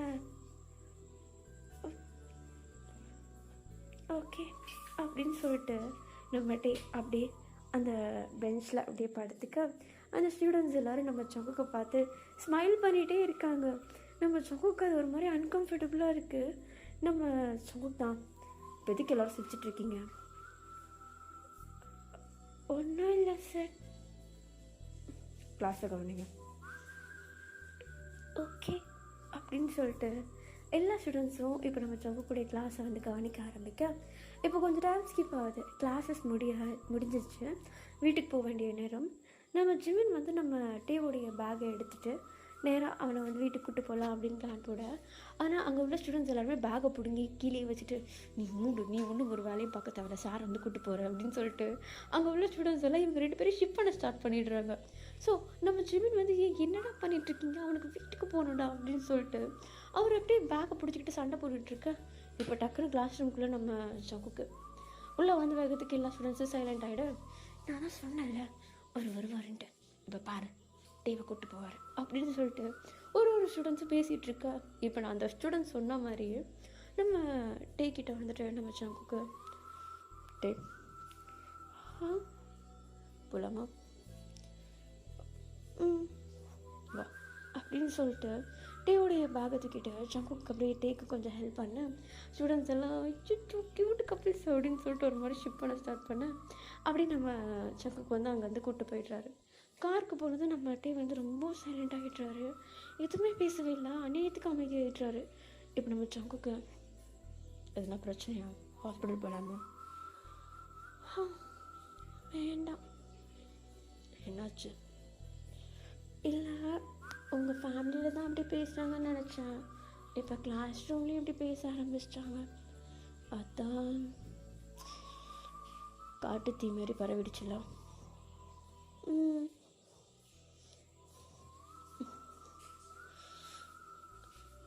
ஓகே அப்படின்னு சொல்லிட்டு நம்மகிட்டே அப்படியே அந்த பெஞ்சில் அப்படியே படுத்துக்க அந்த ஸ்டூடெண்ட்ஸ் எல்லோரும் நம்ம ஜங்குக்கை பார்த்து ஸ்மைல் பண்ணிகிட்டே இருக்காங்க. நம்ம ஜங்குக்கு அது ஒரு மாதிரி அன்கம்ஃபர்டபுளாக இருக்குது. நம்ம ஜங்குக் தான், எதுக்கு எல்லோரும் சிரிச்சிட்ருக்கீங்க? ஒன்றும் இல்லை சார். கிளாஸை கவனிங்க. ஓகே அப்படின்னு சொல்லிட்டு எல்லா ஸ்டூடெண்ட்ஸும் இப்போ நம்ம ஜங்குக்குடைய கிளாஸை வந்து கவனிக்க ஆரம்பிக்க இப்போ கொஞ்சம் டைம் ஸ்கிப் ஆகுது. கிளாஸஸ் முடிஞ்சிருச்சு. வீட்டுக்கு போக வேண்டிய நேரம். நம்ம ஜிமின் வந்து நம்ம டேவோடைய பேக்கை எடுத்துகிட்டு நேராக அவனை வந்து வீட்டுக்கு கூப்பிட்டு போகலாம் அப்படின்னு பிளான் போட, ஆனால் அங்கே உள்ள ஸ்டூடெண்ட்ஸ் எல்லாருமே பேக்கை பிடுங்கி கீழே வச்சுட்டு, நீ ஒன்றும் ஒரு வேலையும் பார்க்க தேவையில்ல, சார் வந்து கூப்பிட்டு போகிறேன் அப்படின்னு சொல்லிட்டு அங்கே உள்ள ஸ்டூடெண்ட்ஸ் எல்லாம் இவங்க 2 பேரும் ஷிப் பண்ண ஸ்டார்ட் பண்ணிடுறாங்க. ஸோ நம்ம ஜிமின் வந்து என்னடா பண்ணிகிட்ருக்கீங்க, அவனுக்கு வீட்டுக்கு போகணும்டா அப்படின்னு சொல்லிட்டு அவர் அப்படியே பேக்கை பிடிச்சிக்கிட்டு சண்டை போட்டுட்ருக்க. இப்போ டக்குன்னு கிளாஸ் ரூம்குள்ளே நம்ம ஜங்குக்கு உள்ளே வந்து வேகத்துக்கு எல்லா ஸ்டூடெண்ட்ஸும் சைலண்ட் ஆகிட. நான் தான் சொன்னேன்ல அவர் வருவாருன்ட்டு, இப்போ பாரு டேவை கூப்பிட்டு போவார் அப்படின்னு சொல்லிட்டு ஒரு ஸ்டூடெண்ட்ஸும் பேசிகிட்ருக்க. இப்போ நான் அந்த ஸ்டூடெண்ட்ஸ் சொன்ன மாதிரி நம்ம டே கிட்ட வந்துட்டு நம்ம ஜங்குக்கு, டே போலாமா வா அப்படின்னு சொல்லிட்டு டேவோடைய பேக்கை தூக்கிட்டு ஜங்குக்கு அப்படியே டேக்கு கொஞ்சம் ஹெல்ப் பண்ண. ஸ்டூடெண்ட்ஸ் எல்லாம் க்யூட் கப்பிள்ஸ் அப்படின்னு சொல்லிட்டு ஒரு மாதிரி ஷிப் பண்ண ஸ்டார்ட் பண்ண. அப்படி நம்ம ஜங்குக்கு வந்து அங்கேருந்து கூப்பிட்டு போயிடுறாரு. காருக்கு போனது நம்ம டே வந்து ரொம்ப சைலண்ட் ஆகிடுறாரு. எதுவுமே பேசவே இல்லை, அநேகத்துக்கு அமைதியாகிடுறாரு. இப்போ நம்ம ஜங்குக்கு எதுனா பிரச்சனையா, ஹாஸ்பிட்டல் போகலாமா? வேண்டாம். என்னாச்சு? இல்லை உங்கள் ஃபேமிலியில் தான் அப்படி பேசுகிறாங்கன்னு நினச்சேன், இப்போ கிளாஸ் ரூம்லேயும் இப்படி பேச ஆரம்பிச்சிட்டாங்க, அதான் காட்டு தீ மாதிரி பரவிடுச்சுல.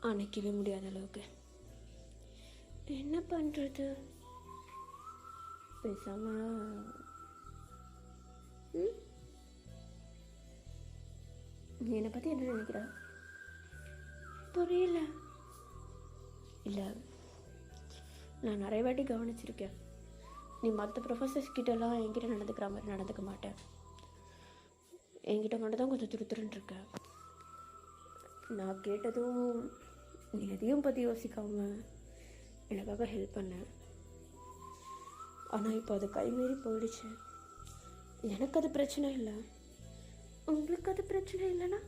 அணைக்கவே முடியாத அளவுக்கு. என்ன பண்ணுறது? பேசாம நீ என்னை பற்றி என்ன நினைக்கிற? புரியல. இல்லை, நான் நிறைய வாட்டி கவனிச்சிருக்கேன். நீ மற்ற ப்ரொஃபஸர்ஸ் கிட்டலாம் என்கிட்ட நடந்துக்கிற மாதிரி நடந்துக்க மாட்டேன். என்கிட்ட மட்டும் தான் கொஞ்சம் துருத்துருன்னு இருக்க. நான் கேட்டதும் நீ எதையும் பற்றி யோசிக்காம எனக்காக ஹெல்ப் பண்ண. ஆனால் இப்போ அது கைமீறி போயிடுச்சு. எனக்கு அது பிரச்சனை இல்லை, உங்களுக்கு அது பிரச்சனை இல்லைன்னா?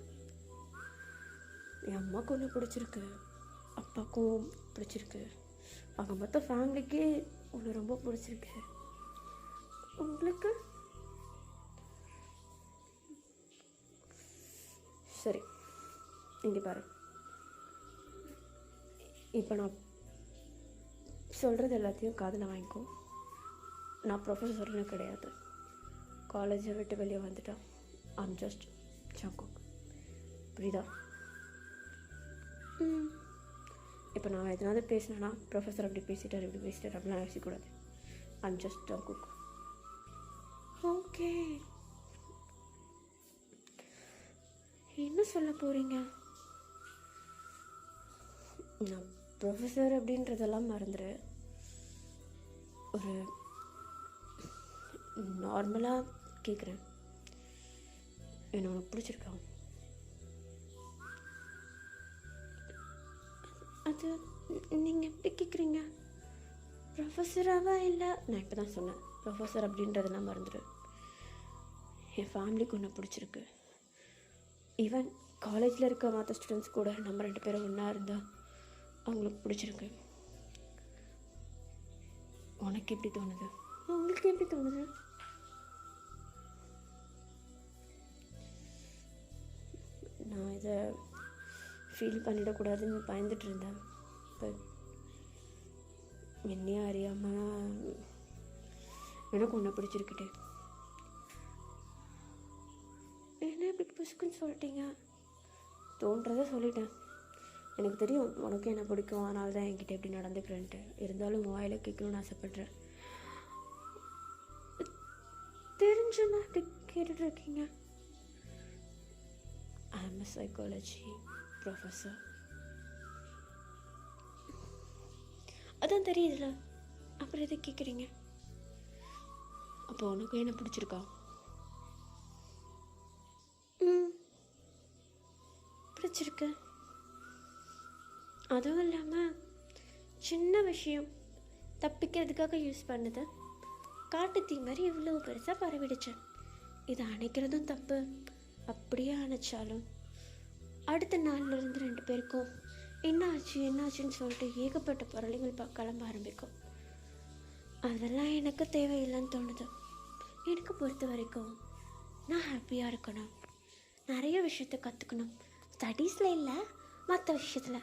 என் அம்மாவுக்கு ஒன்று பிடிச்சிருக்கு, அப்பாவுக்கும் பிடிச்சிருக்கு, அவங்க மொத்த ஃபேமிலிக்கே ஒன்று ரொம்ப பிடிச்சிருக்கு. உங்களுக்கு? சரி, இங்கே பாரு. இப்போ நான் சொல்கிறது எல்லாத்தையும் காதில் வாங்கிக்கோ. நான் ப்ரொஃபஸர்னு கிடையாது. காலேஜை விட்டு வெளியே வந்துட்டேன். I'm just Jungkook. புரியுதா? இப்போ நான் எதனாவது பேசினேன்னா ப்ரொஃபஸர் அப்படி பேசிட்டார் இப்படி பேசிட்டார் அப்படிலாம் யோசிக்கக்கூடாது. I'm just Jungkook. ஓகே, என்ன சொல்ல போகிறீங்க? நான் ப்ரொஃபஸர் அப்படின்றதெல்லாம் மறந்துடு. ஒரு நார்மலாக கேட்குறேன், என்ன உனக்கு பிடிச்சிருக்கா? அது நீங்கள் எப்படி கேட்குறீங்க? ப்ரொஃபஸராவா? இல்லை, நான் இப்போ தான் சொன்னேன், ப்ரொஃபஸர் அப்படின்றதெல்லாம் மறந்துடு. என் ஃபேமிலிக்கு ஒன்று பிடிச்சிருக்கு. ஈவன் காலேஜில் இருக்க மற்ற ஸ்டூடெண்ட்ஸ் கூட நம்ம 2 பேரும் ஒன்றா இருந்தால் அவங்களுக்கு பிடிச்சிருக்கு. உனக்கு எப்படி தோணுது? உங்களுக்கு எப்படி தோணுது? நான் இதை ஃபீல் பண்ணிடக்கூடாதுன்னு பயந்துட்டு இருந்தேன். இப்போ என்னையே அறியாமல் எனக்கு ஒன்று பிடிச்சிருக்கிட்டே. என்ன இப்படி புசுக்குன்னு சொல்லிட்டீங்க? தோன்றதை சொல்லிட்டேன். எனக்கு தெரியும் உனக்கு என்ன பிடிக்கும், அதனால தான் என்கிட்ட எப்படி நடந்துக்கிறேன்ட்டு. இருந்தாலும் வாயில் கேட்கணும்னு ஆசைப்பட்றேன். தெரிஞ்சுன்னா அப்படி கேட்டுட்ருக்கீங்க? I am a psychology professor. அதான் தெரியுதுல்ல, அப்புறம் எதை கேட்குறீங்க? அப்போ உனக்கு என்ன பிடிச்சிருக்கா? பிடிச்சிருக்கு. அதுவும் இல்லாமல் சின்ன விஷயம் தப்பிக்கிறதுக்காக யூஸ் பண்ணது காட்டுத்தீ மாதிரி இவ்வளோ பெருசாக பரவிடுச்சு. இதை அணைக்கிறதும் தப்பு. அப்படியே அணைச்சாலும் அடுத்த நாள்லேருந்து 2 பேருக்கும் என்னாச்சுன்னு சொல்லிட்டு ஏகப்பட்ட பொருளைகள் கிளம்ப ஆரம்பிக்கும். அதெல்லாம் எனக்கு தேவையில்லைன்னு தோணுது. எனக்கு பொறுத்த வரைக்கும் நான் ஹாப்பியாக இருக்கணும், நிறைய விஷயத்த கற்றுக்கணும். ஸ்டடீஸில் இல்லை, மற்ற விஷயத்தில்.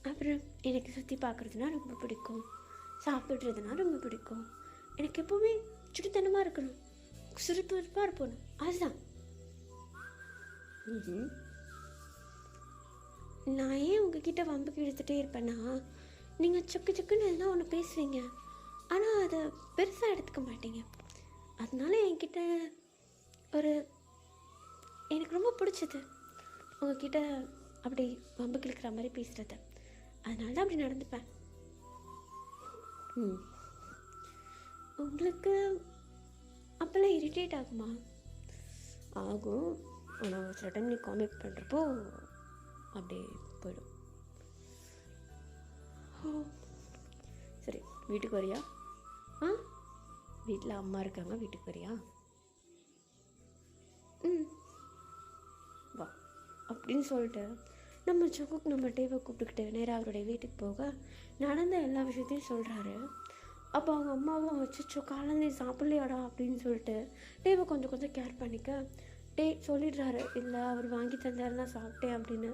அப்புறம் எனக்கு சுற்றி பார்க்குறதுனா ரொம்ப பிடிக்கும், சாப்பிட்றதுனா ரொம்ப பிடிக்கும். எனக்கு எப்போவுமே சுடுத்தனமாக இருக்கணும், சுறுசுறுப்பாக இருப்பணும், அதுதான். நான் ஏன் உங்ககிட்ட வம்புக்கு எடுத்துகிட்டே இருப்பேன்னா, நீங்கள் சக்குன்னு எதுனா ஒன்று பேசுவீங்க, ஆனால் அதை பெருசாக எடுத்துக்க மாட்டீங்க. அதனால என்கிட்ட எனக்கு ரொம்ப பிடிச்சது உங்ககிட்ட அப்படி வம்பு கிழக்கிற மாதிரி பேசுகிறது. அதனால தான் அப்படி நடந்துப்பேன். உங்களுக்கு அப்போல்லாம் இரிட்டேட் ஆகுமா? ஆகும், ஆனால் சில டைம் நீ காமெண்ட் பண்ணுறப்போ அப்படி போயிடும். ஓ சரி, வீட்டுக்கு வரியா? வீட்டில் அம்மா இருக்காங்க, வீட்டுக்கு வரியா? வா அப்படின்னு சொல்லிட்டு நம்ம ஜங்குக் நம்ம டேவை கூப்பிட்டுக்கிட்டு நேராக அவருடைய வீட்டுக்கு போக நடந்த எல்லா விஷயத்தையும் சொல்கிறாரு. அப்போ அவங்க அம்மாவும் வச்சுச்சோ காலந்தை சாப்பிட்லையாடா அப்படின்னு சொல்லிட்டு டேவை கொஞ்சம் கேர் பண்ணிக்க டே சொல்லிடுறாரு. இல்லை, அவர் வாங்கி தந்தாருன்னா சாப்பிட்டேன் அப்படின்னு.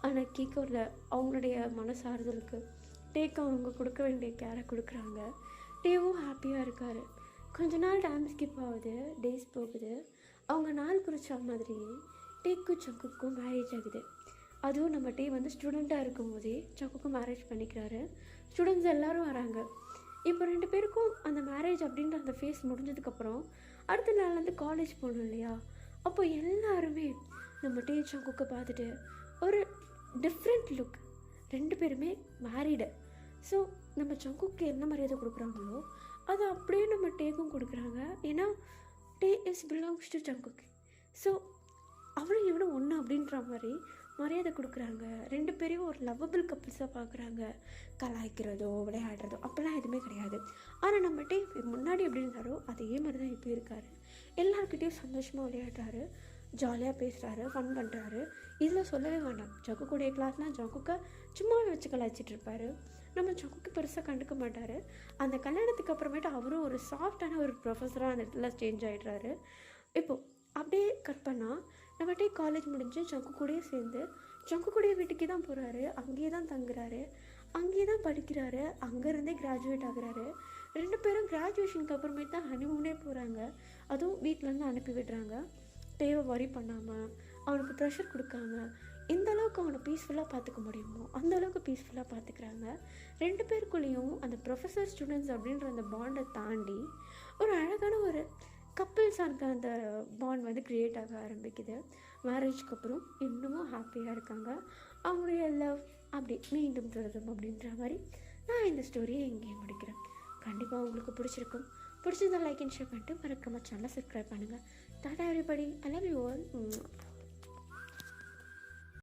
ஆனால் கேட்கல. அவங்களுடைய மனசாறுதலுக்கு டேக்கு அவங்க கொடுக்க வேண்டிய கேரை கொடுக்குறாங்க. டேவும் ஹாப்பியாக இருக்கார். கொஞ்ச நாள் டைம் ஸ்கிப் ஆகுது, டேஸ் போகுது. அவங்க நாள் குறிச்ச மாதிரி டேக்கும் ஜங்குக்கும் மேரேஜ் ஆகுது. அதுவும் நம்ம டே ஸ்டூடெண்ட்டாக இருக்கும் போதே ஜங்குக்கும் மேரேஜ் பண்ணிக்கிறாரு. ஸ்டூடெண்ட்ஸ் எல்லோரும் வராங்க. இப்போ 2 பேருக்கும் அந்த மேரேஜ் அப்படின்ற அந்த ஃபேஸ் முடிஞ்சதுக்கப்புறம் அடுத்த நாள் காலேஜ் போகணும் இல்லையா? அப்போ எல்லாருமே நம்ம டே ஜங்குக்கை பார்த்துட்டு ஒரு டிஃப்ரெண்ட் லுக். 2 பேருமே மேரீடு. ஸோ நம்ம ஜங்குக்கு என்ன மரியாதை கொடுக்குறாங்களோ அதை அப்படியே நம்ம டேக்கும் கொடுக்குறாங்க. ஏன்னா டே இஸ் பிலாங்ஸ் டு ஜங்குக்கு. ஸோ அவளும் இவனும் ஒன்று அப்படின்ற மாதிரி மரியாதை கொடுக்குறாங்க. 2 பேரையும் ஒரு லவ்வபிள் கப்பிள்ஸாக பார்க்குறாங்க. கலாய்க்கிறதோ விளையாடுறதோ அப்போல்லாம் எதுவுமே கிடையாது. ஆனால் நம்ம டே முன்னாடி எப்படி இருந்தாரோ அதே மாதிரி தான் இப்போ இருக்கார். எல்லாருக்கிட்டேயும் சந்தோஷமாக விளையாடுறாரு, ஜாலியாக பேசுகிறாரு, ஃபன் பண்ணுறாரு. இதில் சொல்லவே வேண்டாம். ஜங்கு கூடிய கிளாஸ்லாம் ஜங்குக்கை சும்மாவே வச்சு கலாய்ச்சிட்டு இருப்பார். நம்ம ஜங்குக்கு பெருசாக கண்டுக்க மாட்டார். அந்த கல்யாணத்துக்கு அப்புறமேட்டு அவரும் ஒரு சாஃப்டான ஒரு ப்ரொஃபஸராக அந்த இடத்துல சேஞ்ச் ஆகிடுறாரு. இப்போது அப்படியே கட் பண்ணால் நம்ம டே காலேஜ் முடிஞ்சு ஜங்கு கூடயே சேர்ந்து ஜங்கு கூடிய வீட்டுக்கே தான் போகிறாரு. அங்கேயே தான் தங்குறாரு, அங்கேயே தான் படிக்கிறாரு, அங்கேருந்தே கிராஜுவேட் ஆகுறாரு. 2 பேரும் கிராஜுவேஷனுக்கு அப்புறமேட்டு தான் ஹனிமூனே போகிறாங்க. அதுவும் வீட்டிலேருந்து அனுப்பி விடுறாங்க. தேவை வரி பண்ணாமல், அவனுக்கு ப்ரெஷர் கொடுக்காம, எந்த அளவுக்கு அவனை பீஸ்ஃபுல்லாக பார்த்துக்க முடியுமோ அந்த அளவுக்கு பீஸ்ஃபுல்லாக பார்த்துக்கிறாங்க. 2 பேருக்குள்ளேயும் அந்த ப்ரொஃபஸர் ஸ்டூடெண்ட்ஸ் அப்படின்ற அந்த பாண்டை தாண்டி ஒரு அழகான ஒரு கப்பிள்ஸான அந்த பாண்ட் வந்து க்ரியேட் ஆக ஆரம்பிக்குது. மேரேஜ்க்கு அப்புறம் இன்னமும் ஹாப்பியாக இருக்காங்க. அவங்களுடைய லவ் அப்படி மீண்டும் தொடரும் அப்படின்ற மாதிரி நான் இந்த ஸ்டோரியை இங்கேயே முடிக்கிறேன். கண்டிப்பாக உங்களுக்கு பிடிச்சிருக்கும். பிடிச்சிருந்தா லைக் அண்ட் ஷேர் பண்ணிட்டு மறக்காம சேனலை சப்ஸ்கிரைப் பண்ணுங்கள். Tata everybody, I love you all.